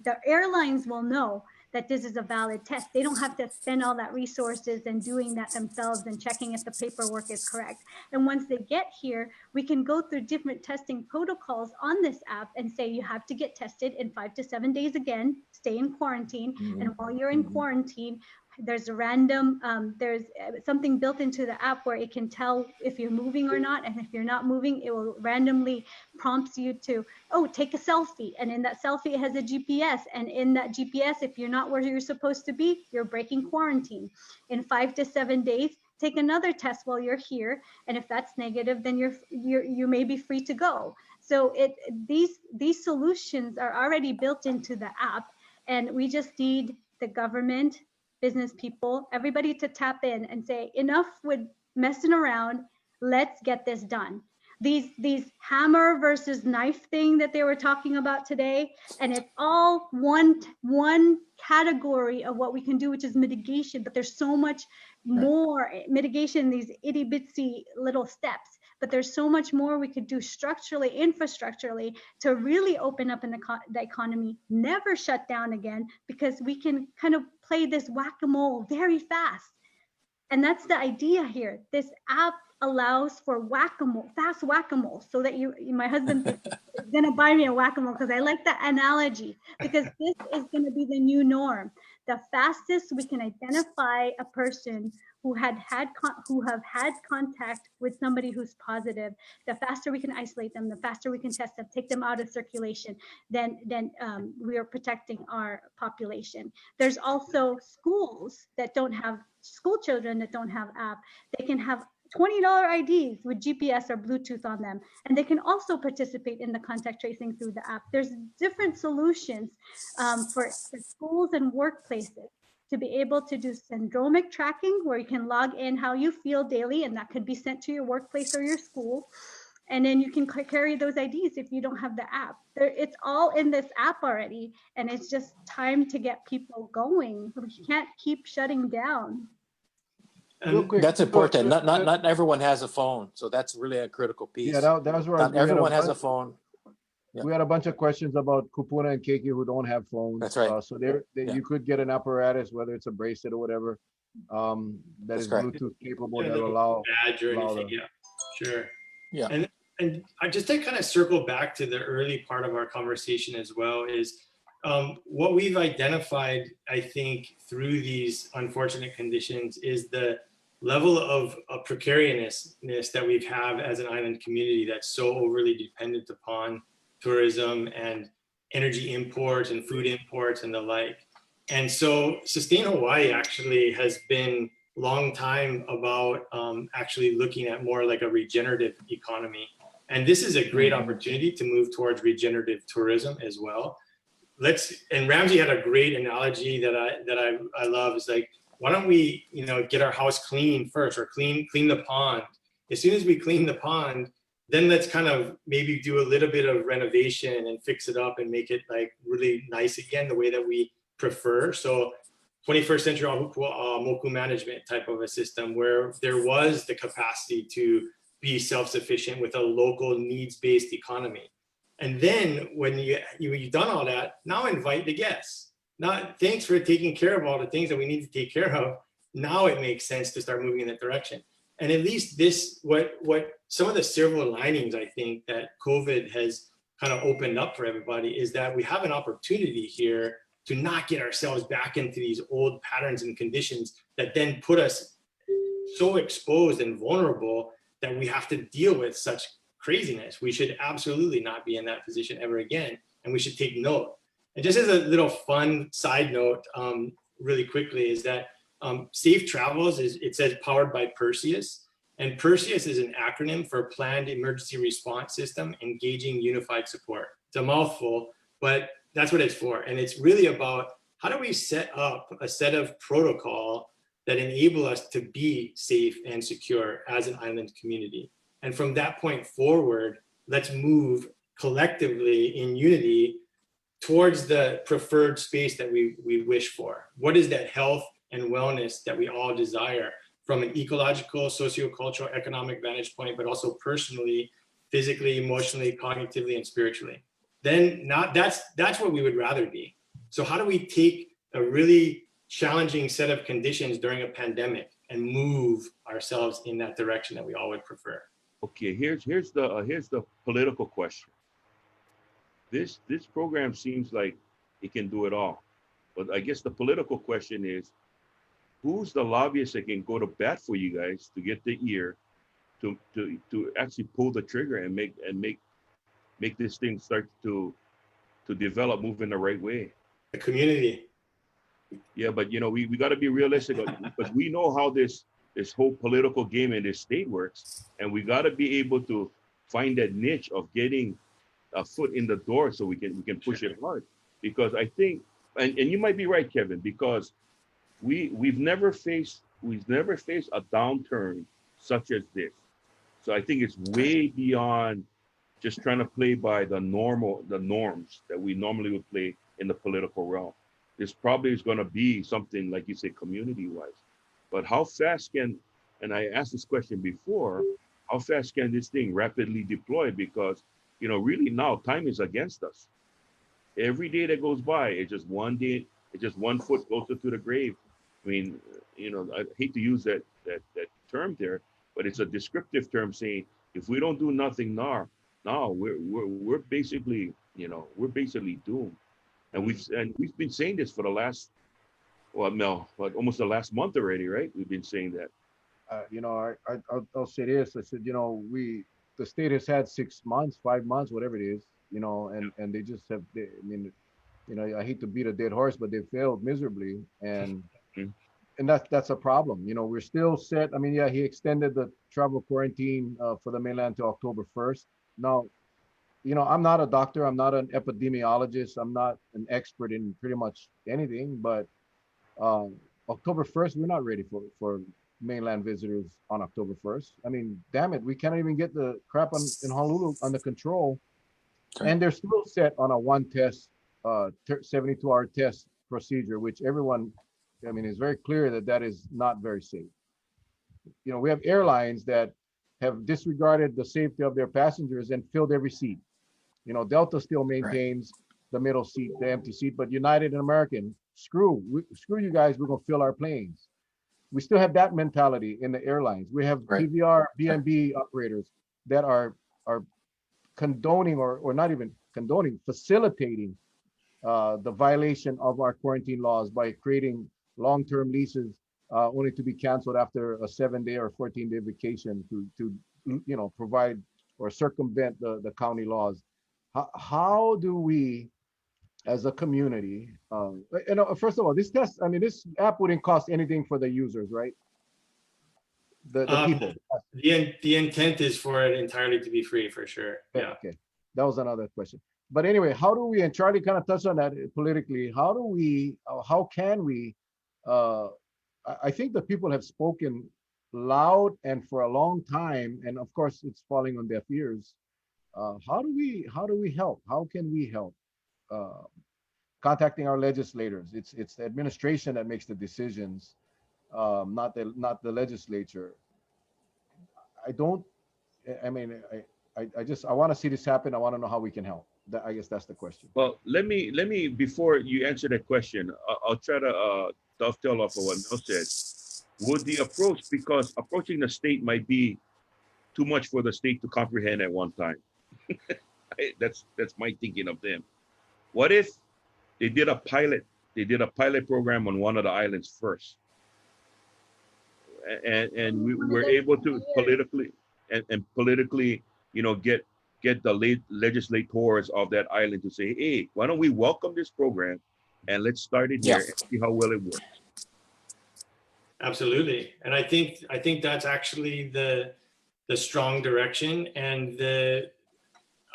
the airlines will know that this is a valid test. They don't have to spend all that resources and doing that themselves and checking if the paperwork is correct. And once they get here, we can go through different testing protocols on this app and say, you have to get tested in 5 to 7 days again, stay in quarantine. And while you're in quarantine, there's a random, there's something built into the app where it can tell if you're moving or not. And if you're not moving, it will randomly prompts you to, oh, take a selfie. And in that selfie, it has a GPS. And in that GPS, if you're not where you're supposed to be, you're breaking quarantine. In 5 to 7 days, take another test while you're here. And if that's negative, then you may be free to go. So these solutions are already built into the app. And we just need the government, business people, everybody to tap in and say, enough with messing around, let's get this done. These hammer versus knife thing that they were talking about today, and it's all one category of what we can do, which is mitigation, but there's so much more mitigation, these itty bitsy little steps, but there's so much more we could do structurally, infrastructurally, to really open up the economy, never shut down again, because we can kind of play this whack-a-mole very fast. And that's the idea here. This app allows for whack-a-mole, fast whack-a-mole, so that my husband is gonna buy me a whack-a-mole because I like that analogy, because this is gonna be the new norm. The fastest we can identify a person who have had contact with somebody who's positive, the faster we can isolate them, the faster we can test them, take them out of circulation, then we are protecting our population. There's also schools that don't have, school children that don't have app. They can have $20 IDs with GPS or Bluetooth on them, and they can also participate in the contact tracing through the app. There's different solutions for schools and workplaces to be able to do syndromic tracking, where you can log in how you feel daily, and that could be sent to your workplace or your school. And then you can carry those IDs if you don't have the app. It's all in this app already, and it's just time to get people going. We can't keep shutting down. Real quick, That's so, important. Not everyone has a phone, so that's really a critical piece. yeah, that was where Not everyone has a phone. We had a bunch of questions about Kupuna and Keiki who don't have phones. That's right. So you could get an apparatus, whether it's a bracelet or whatever, that That's is correct. Bluetooth capable, Yeah, that like a allow. badge or allow anything. them. Yeah, sure. Yeah. And I just to kind of circle back to the early part of our conversation as well is what we've identified, I think, through these unfortunate conditions is the level of precariousness that we've have as an island community that's so overly dependent upon tourism and energy imports and food imports and the like. And so Sustain Hawaii actually has been long time about actually looking at more like a regenerative economy. And this is a great opportunity to move towards regenerative tourism as well. And Ramsay had a great analogy that I love, is like, why don't we, get our house clean first, or clean the pond. As soon as we clean the pond, then let's kind of maybe do a little bit of renovation and fix it up and make it like really nice again, the way that we prefer. So 21st century moku management type of a system where there was the capacity to be self-sufficient with a local needs-based economy. And then when you've done all that, now invite the guests. Now, thanks for taking care of all the things that we need to take care of. Now it makes sense to start moving in that direction. And at least this, what some of the silver linings, I think, that COVID has kind of opened up for everybody is that we have an opportunity here to not get ourselves back into these old patterns and conditions that then put us so exposed and vulnerable that we have to deal with such craziness. We should absolutely not be in that position ever again. And we should take note. And just as a little fun side note, really quickly, is that Safe Travels it says powered by Perseus. And Perseus is an acronym for Planned Emergency Response System Engaging Unified Support. It's a mouthful, but that's what it's for. And it's really about how do we set up a set of protocol that enable us to be safe and secure as an island community. And from that point forward, let's move collectively in unity towards the preferred space that we wish for. What is that health and wellness that we all desire from an ecological, sociocultural, economic vantage point, but also personally, physically, emotionally, cognitively, and spiritually? Then that's what we would rather be. So how do we take a really challenging set of conditions during a pandemic and move ourselves in that direction that we all would prefer? Okay, here's the political question. This program seems like it can do it all, but I guess the political question is, who's the lobbyist that can go to bat for you guys to get the ear to actually pull the trigger and make this thing start to develop, move in the right way? The community. Yeah, but we got to be realistic because we know how this whole political game in this state works, and we got to be able to find that niche of getting a foot in the door so we can push it hard. Because I think, and you might be right, Kevin, because we've never faced a downturn such as this. So I think it's way beyond just trying to play by the norms that we normally would play in the political realm. This probably is going to be something, like you say, community-wise. But how fast can, and I asked this question before, how fast can this thing rapidly deploy? Because, really now time is against us. Every day that goes by, it's just one day, it's just one foot closer to the grave. I mean, I hate to use that term there, but it's a descriptive term saying if we don't do nothing now, we're basically, we're basically doomed. And we've been saying this for the last, well, no, like almost the last month already, right? We've been saying that. I'll say this. I said, the state has had 6 months, 5 months, whatever it is, and they just have, I hate to beat a dead horse, but they failed miserably. And Mhm. and that's a problem. We're still set. I mean, yeah, he extended the travel quarantine for the mainland to October 1st. Now, I'm not a doctor. I'm not an epidemiologist. I'm not an expert in pretty much anything, but October 1st, we're not ready for mainland visitors on October 1st. I mean, damn it, we can't even get the crap in Honolulu under control. Okay. And they're still set on a one test, 72-hour test procedure, which everyone, I mean, is very clear that is not very safe. We have airlines that have disregarded the safety of their passengers and filled every seat. Delta still maintains the middle seat, the empty seat, but United and American, screw you guys, we're gonna fill our planes. We still have that mentality in the airlines. We have PVR, BNB operators that are condoning or not even condoning, facilitating the violation of our quarantine laws by creating long-term leases only to be canceled after a 7-day or 14-day vacation to provide or circumvent the county laws. How do we, as a community, first of all, this test, I mean, this app wouldn't cost anything for the users, right? The people. The intent is for it entirely to be free, for sure. Yeah. Okay, that was another question. But anyway, how do we, and Charlie kind of touched on that politically, how can we, I think the people have spoken loud and for a long time, and of course it's falling on deaf ears. How do we help? How can we help? Contacting our legislators. It's the administration that makes the decisions, not the legislature. I want to see this happen. I want to know how we can help. I guess that's the question. Well, let me before you answer that question, I'll try to dovetail off of what Mel said. Would the approach, because approaching the state might be too much for the state to comprehend at one time. That's my thinking of them. What if they did a pilot program on one of the islands first, and we were able to politically get the legislators of that island to say, hey, why don't we welcome this program and let's start it here and see how well it works. Absolutely. And I think that's actually the strong direction. And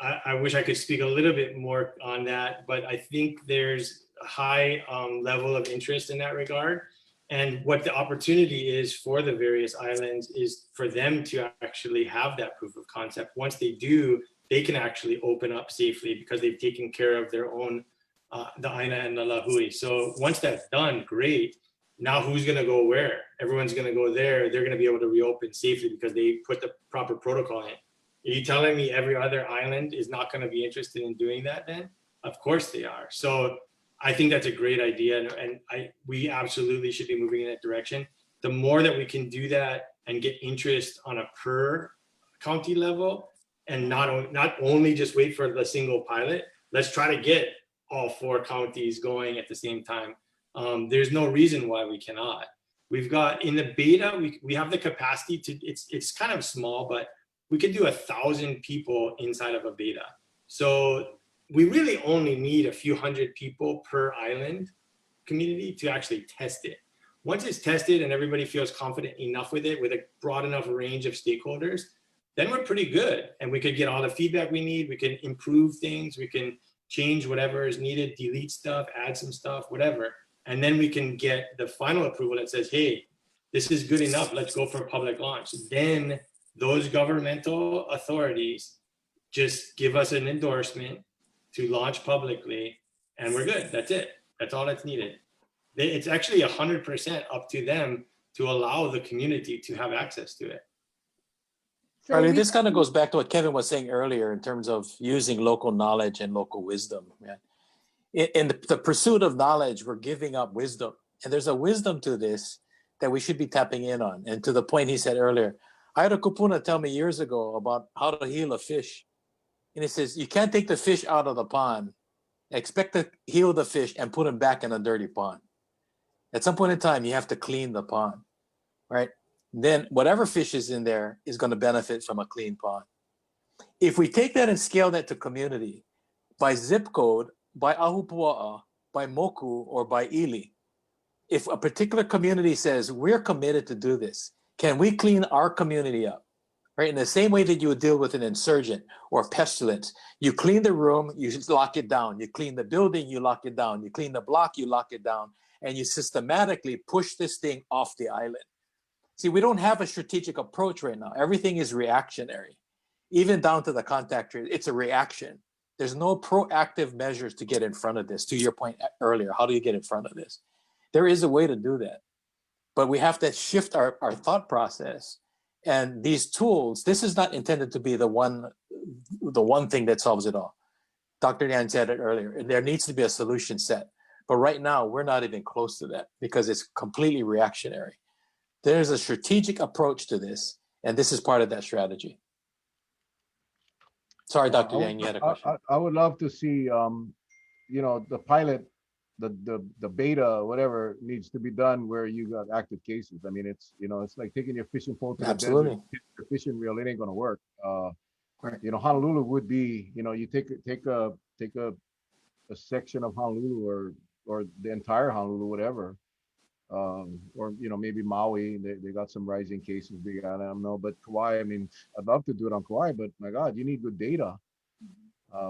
I wish I could speak a little bit more on that, but I think there's a high level of interest in that regard. And what the opportunity is for the various islands is for them to actually have that proof of concept. Once they do, they can actually open up safely because they've taken care of their own, the Aina and the Lahui. So once that's done, great. Now who's going to go where? Everyone's going to go there. They're going to be able to reopen safely because they put the proper protocol in. Are you telling me every other island is not going to be interested in doing that then? Of course they are. So I think that's a great idea. And we absolutely should be moving in that direction. The more that we can do that and get interest on a per county level and not only just wait for the single pilot, let's try to get all 4 counties going at the same time. There's no reason why we cannot. We've got in the beta, we have the capacity to, it's kind of small, but we could do 1,000 people inside of a beta. So we really only need a few hundred people per island community to actually test it. Once it's tested and everybody feels confident enough with it, with a broad enough range of stakeholders, then we're pretty good. And we could get all the feedback we need. We can improve things. We can change whatever is needed, delete stuff, add some stuff, whatever. And then we can get the final approval that says, hey, this is good enough. Let's go for public launch. Then those governmental authorities just give us an endorsement to launch publicly, and we're good. That's it. That's all that's needed. It's actually 100% up to them to allow the community to have access to it. So Charlie, this kind of goes back to what Kevin was saying earlier in terms of using local knowledge and local wisdom. In the pursuit of knowledge, we're giving up wisdom. And there's a wisdom to this that we should be tapping in on. And to the point he said earlier, I had a kupuna tell me years ago about how to heal a fish. And it says, you can't take the fish out of the pond, expect to heal the fish and put him back in a dirty pond. At some point in time, you have to clean the pond, right? Then whatever fish is in there is going to benefit from a clean pond. If we take that and scale that to community, by zip code, by ahupua'a, by moku, or by ili, if a particular community says, we're committed to do this, can we clean our community up? Right? In the same way that you would deal with an insurgent or pestilence, you clean the room, you lock it down. You clean the building, you lock it down. You clean the block, you lock it down. And you systematically push this thing off the island. See, we don't have a strategic approach right now. Everything is reactionary. Even down to the contact rate, it's a reaction. There's no proactive measures to get in front of this. To your point earlier, how do you get in front of this? There is a way to do that. But we have to shift our thought process. And these tools, this is not intended to be the one thing that solves it all. Dr. Dan said it earlier. There needs to be a solution set. But right now, we're not even close to that because it's completely reactionary. There's a strategic approach to this, and this is part of that strategy. Sorry, Dr. Dan, you had a question. I would love to see, you know, the pilot, the beta, whatever needs to be done where you got active cases. I mean, it's, you know, it's like taking your fishing pole to the Absolutely. desert, your fishing reel, it ain't gonna work. Right. You know, Honolulu would be, you know, you take a section of Honolulu or the entire Honolulu, whatever. Or, you know, maybe Maui, they got some rising cases. I don't know, but Kauai, I mean, I'd love to do it on Kauai, but my God, you need good data.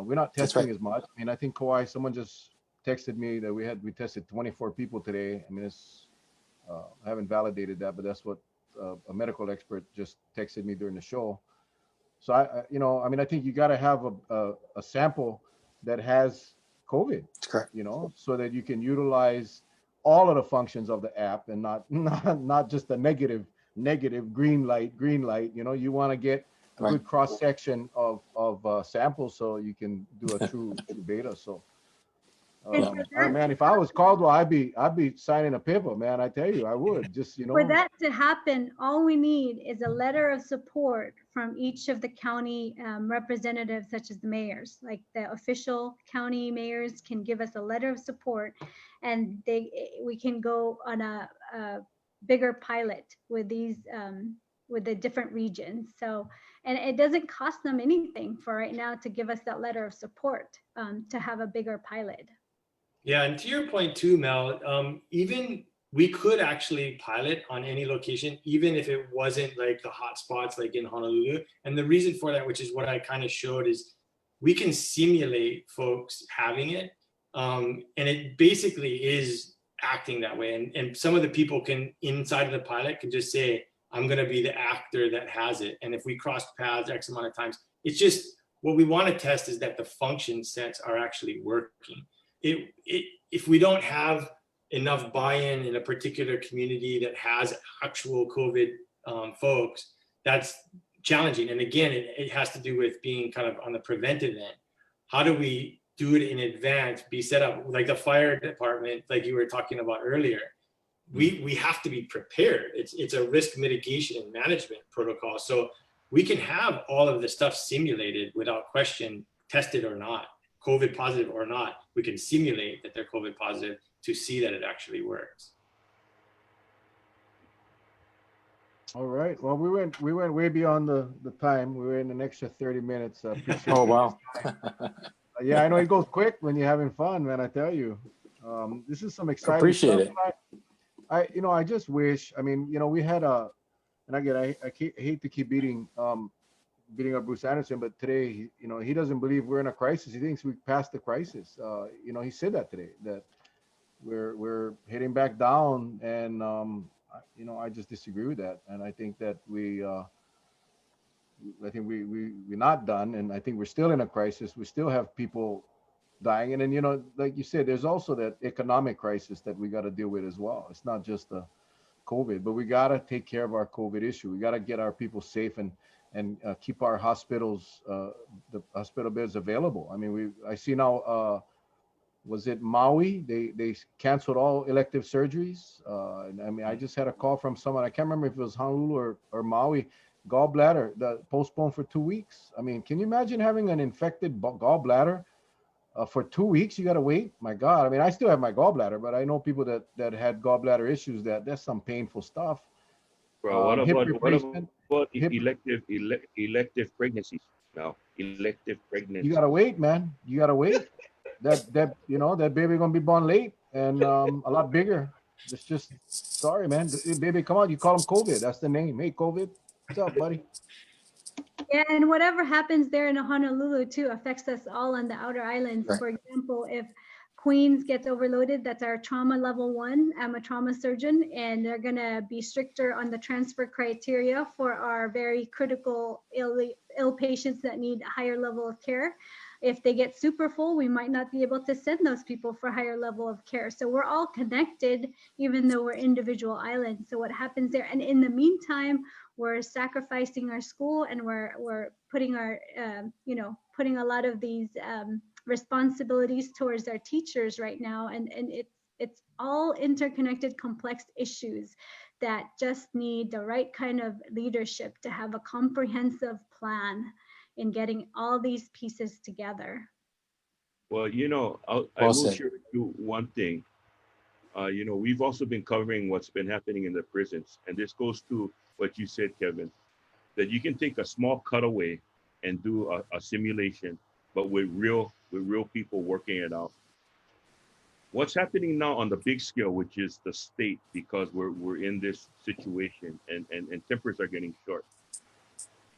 We're not testing as much. I mean, I think Kauai, someone just texted me that we tested 24 people today. I mean, it's I haven't validated that, but that's what a medical expert just texted me during the show. So I you know, I mean, I think you got to have a sample that has COVID, That's correct. you know, so that you can utilize all of the functions of the app and not just the negative green light. You know, you want to get a good cross section of samples so you can do a true beta. So, man, if I was Caldwell, I'd be signing a paper, man. I tell you, I would. Just, you know. For that to happen, all we need is a letter of support from each of the county representatives, such as the mayors. Like the official county mayors can give us a letter of support, and we can go on a bigger pilot with these with the different regions. So, and it doesn't cost them anything for right now to give us that letter of support to have a bigger pilot. Yeah, and to your point too, Mel, even we could actually pilot on any location, even if it wasn't like the hot spots like in Honolulu. And the reason for that, which is what I kind of showed, is we can simulate folks having it. And it basically is acting that way. And some of the people can, inside of the pilot, can just say, I'm going to be the actor that has it. And if we cross paths X amount of times, it's just what we want to test is that the function sets are actually working. If we don't have enough buy-in in a particular community that has actual COVID folks, that's challenging. And again, it has to do with being kind of on the preventive end. How do we do it in advance, be set up like the fire department, like you were talking about earlier? We have to be prepared. It's a risk mitigation and management protocol. So we can have all of the stuff simulated without question, tested or not, COVID positive or not. We can simulate that they're COVID positive to see that it actually works. All right. Well, we went way beyond the time. We were in an extra 30 minutes. Oh, wow. Yeah, I know it goes quick when you're having fun, man. I tell you, this is some exciting Appreciate stuff. I just wish. I mean, we had and again, I hate to keep beating up Bruce Anderson, but today, he doesn't believe we're in a crisis. He thinks we passed the crisis. He said that today, that we're heading back down, and I just disagree with that. And I think that we're not done, and I think we're still in a crisis. We still have people dying, and then like you said, there's also that economic crisis that we got to deal with as well. It's not just the COVID, but we got to take care of our COVID issue. We got to get our people safe and keep our hospitals, the hospital beds available. I mean, I see now, was it Maui? They canceled all elective surgeries. And I mean, I just had a call from someone. I can't remember if it was Honolulu or Maui. gallbladder postponed for 2 weeks. I mean, can you imagine having an infected gallbladder for 2 weeks? You got to wait. My God. I mean, I still have my gallbladder, but I know people that had gallbladder issues. That's some painful stuff. Bro, what Hip about replacement. Hip. elective pregnancies now? Elective You pregnancies. gotta wait, man. You gotta wait. That baby gonna be born late and a lot bigger. It's just sorry, man. Baby, come on. You call him COVID. That's the name. Hey, COVID. What's up, buddy? Yeah, and whatever happens there in Honolulu too affects us all on the outer islands. Right. For example, if Queens gets overloaded, that's our trauma level 1. I'm a trauma surgeon, and they're gonna be stricter on the transfer criteria for our very critical ill patients that need a higher level of care. If they get super full, we might not be able to send those people for higher level of care. So we're all connected, even though we're individual islands. So what happens there? And in the meantime, we're sacrificing our school, and we're putting our putting a lot of these responsibilities towards our teachers right now, and it's all interconnected, complex issues that just need the right kind of leadership to have a comprehensive plan in getting all these pieces together. Well, I Well will said. share with you one thing. We've also been covering what's been happening in the prisons, and this goes to what you said, Kevin, that you can take a small cutaway and do a simulation, but with real people working it out. What's happening now on the big scale, which is the state, because we're in this situation and tempers are getting short.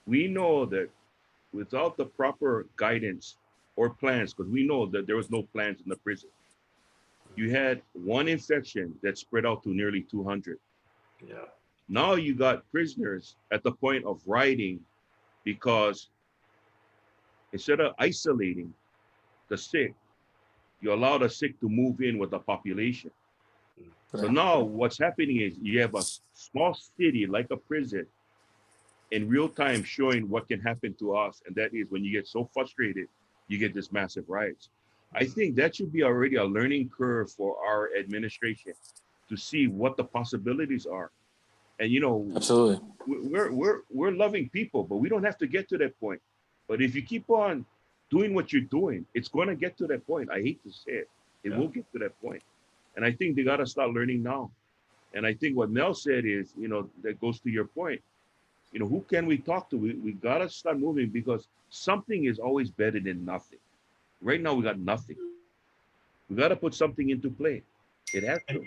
We know that without the proper guidance or plans, because we know that there was no plans in the prison, you had one infection that spread out to nearly 200. Yeah. Now you got prisoners at the point of rioting because instead of isolating the sick, you allow the sick to move in with the population. So now what's happening is you have a small city like a prison in real time showing what can happen to us. And that is when you get so frustrated, you get this massive riots. I think that should be already a learning curve for our administration to see what the possibilities are. And Absolutely. we're loving people, but we don't have to get to that point. But if you keep on doing what you're doing, it's going to get to that point. I hate to say it. It will get to that point. And I think they got to start learning now. And I think what Mel said is, that goes to your point. Who can we talk to? We got to start moving because something is always better than nothing. Right now, we got nothing. We got to put something into play. It has to.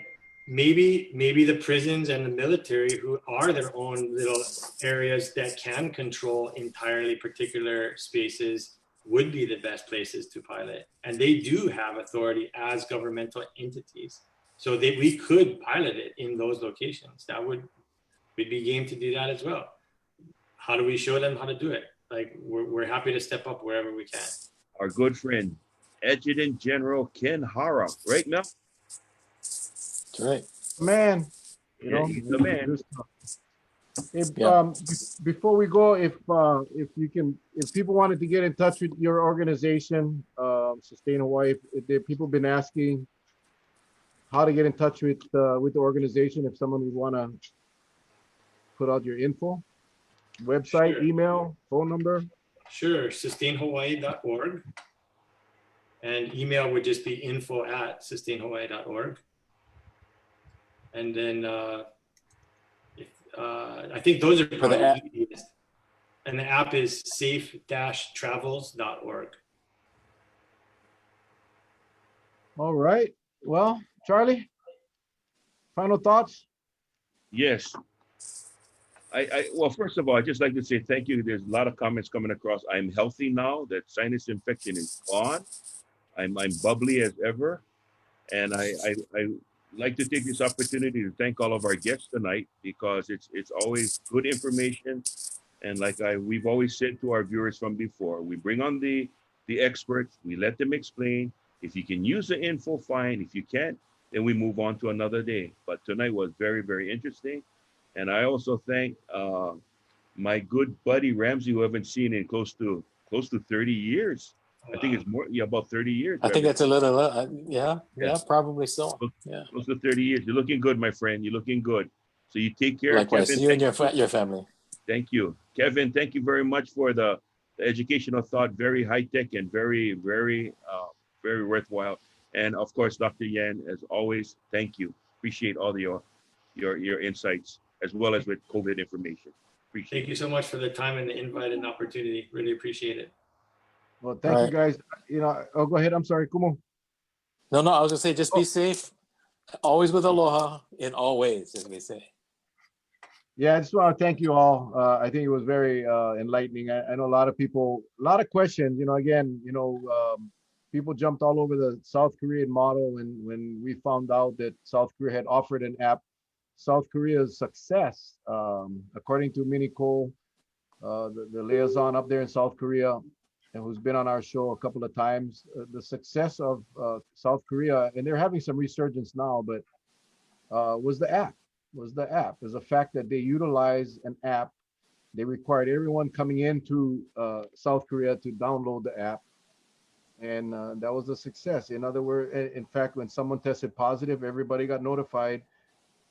Maybe the prisons and the military, who are their own little areas that can control entirely particular spaces, would be the best places to pilot. And they do have authority as governmental entities. So we could pilot it in those locations. We'd be game to do that as well. How do we show them how to do it? Like, we're happy to step up wherever we can. Our good friend, Adjutant General Ken Hara, right, Mel? That's right. Man, He's the man. Before we go, if people wanted to get in touch with your organization, Sustain Hawaii, if people been asking how to get in touch with the organization, if someone would want to put out your info, website, Sure. email, phone number. Sure, sustainhawaii.org. And email would just be info@sustainhawaii.org. And then I think those are probably the easiest. And the app is safe-travels.org. All right. Well, Charlie, final thoughts? Yes. Well, first of all, I'd just like to say thank you. There's a lot of comments coming across. I'm healthy now. That sinus infection is gone. I'm bubbly as ever. And I like to take this opportunity to thank all of our guests tonight because it's always good information. And like we've always said to our viewers from before, we bring on the experts, we let them explain. If you can use the info, fine. If you can't, then we move on to another day. But tonight was very, very interesting. And I also thank my good buddy Ramsay, who I haven't seen in close to 30 years. I think it's more, about 30 years. I think that's a little, yeah, probably so. Close to 30 years. You're looking good, my friend. You're looking good. So you take care. Likewise, Kevin, you and your family. Thank you. Kevin, thank you very much for the educational thought, very high-tech and very worthwhile. And of course, Dr. Yan, as always, thank you. Appreciate all your insights, as well as with COVID information. Appreciate Thank you so much for the time and the invite and opportunity. Really appreciate it. Well, thank you guys. Oh, go ahead. I'm sorry, Kumu. No, I was gonna say, just be safe. Always with aloha in all ways, as we say. Yeah, I just want to thank you all. I think it was very enlightening. I know a lot of people, a lot of questions. Again, people jumped all over the South Korean model when we found out that South Korea had offered an app. South Korea's success, according to Minnie Cole, the liaison up there in South Korea, and who's been on our show a couple of times, the success of South Korea, and they're having some resurgence now, but was the app. There's a fact that they utilized an app. They required everyone coming into South Korea to download the app. And that was a success. In other words, in fact, when someone tested positive, everybody got notified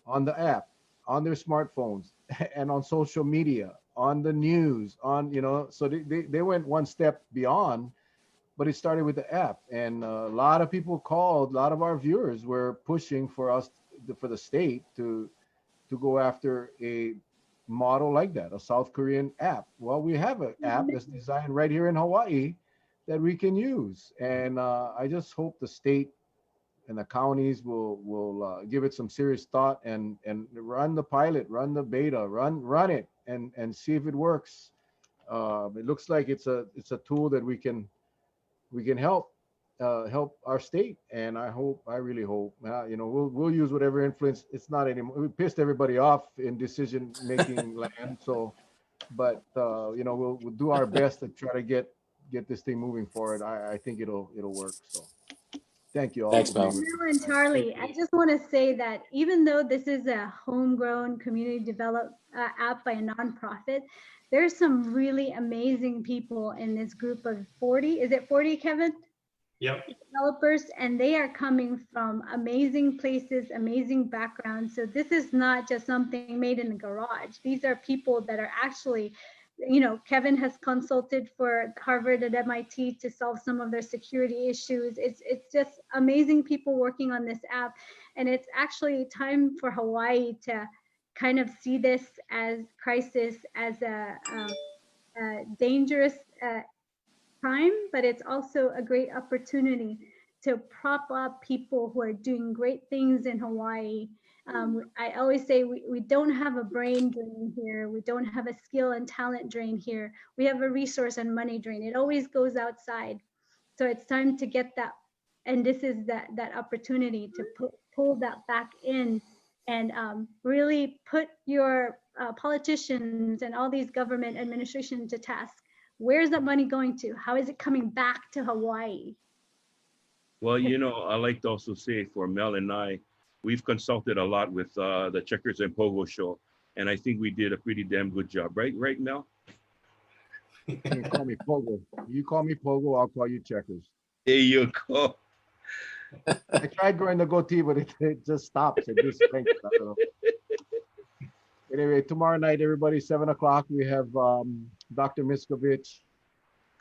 on the app, on their smartphones, and on social media, on the news, so they went one step beyond, but it started with the app. And a lot of people called, a lot of our viewers were pushing for us, for the state to go after a model like that, a South Korean app. Well, we have an app that's designed right here in Hawaii that we can use. And I just hope the state and the counties will give it some serious thought and run the pilot, run the beta, run it and see if it works. It looks like it's a tool that we can help our state, and I really hope we'll use whatever influence. It's not anymore. We pissed everybody off in decision making land, so but we'll do our best to try to get this thing moving forward. I think it'll work. So thank you all. Thanks, Mel. Mel and Charlie, I just want to say that even though this is a homegrown community developed app by a nonprofit, there's some really amazing people in this group of 40. Is it 40, Kevin? Yep. Developers, and they are coming from amazing places, amazing backgrounds. So this is not just something made in the garage. These are people that are actually, Kevin has consulted for Harvard and MIT to solve some of their security issues. It's just amazing people working on this app, and it's actually time for Hawaii to kind of see this as crisis, as a dangerous time, but it's also a great opportunity to prop up people who are doing great things in Hawaii. I always say we don't have a brain drain here. We don't have a skill and talent drain here. We have a resource and money drain. It always goes outside. So it's time to get that. And this is that opportunity to pull that back in and really put your politicians and all these government administration to task. Where's that money going to? How is it coming back to Hawaii? Well, I like to also say for Mel and I, we've consulted a lot with the Checkers and Pogo show, and I think we did a pretty damn good job, right, Mel? You call me Pogo. You call me Pogo, I'll call you Checkers. There you go. I tried growing the goatee, but it just stops. It just shrinks. Anyway, tomorrow night, everybody, 7 o'clock, we have Dr. Miskovich,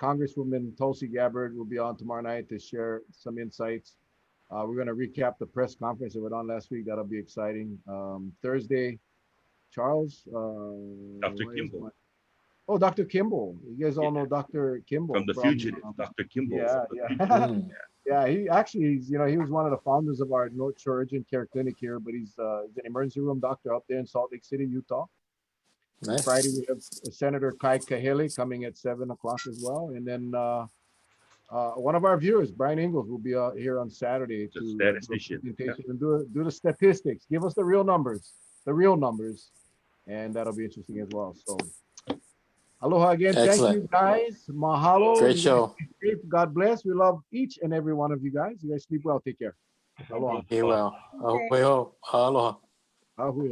Congresswoman Tulsi Gabbard will be on tomorrow night to share some insights. We're going to recap the press conference that went on last week. That'll be exciting. Thursday, Charles. Dr. Kimball. Oh, Dr. Kimball. You guys all know Dr. Kimball. From The Fugitive, Dr. Kimball. Yeah. Yeah, he actually, he was one of the founders of our North Shore Urgent Care Clinic here, but he's an emergency room doctor up there in Salt Lake City, Utah. Nice. Friday, we have Senator Kai Kahele coming at 7 o'clock as well. And then one of our viewers, Brian Ingalls, will be here on Saturday to do a presentation and do the statistics. Give us the real numbers, and that'll be interesting as well. So aloha again. Excellent. Thank you, guys. Mahalo. Great show. God bless. We love each and every one of you guys. You guys sleep well. Take care. Aloha. Be well. Aloha. Ahui.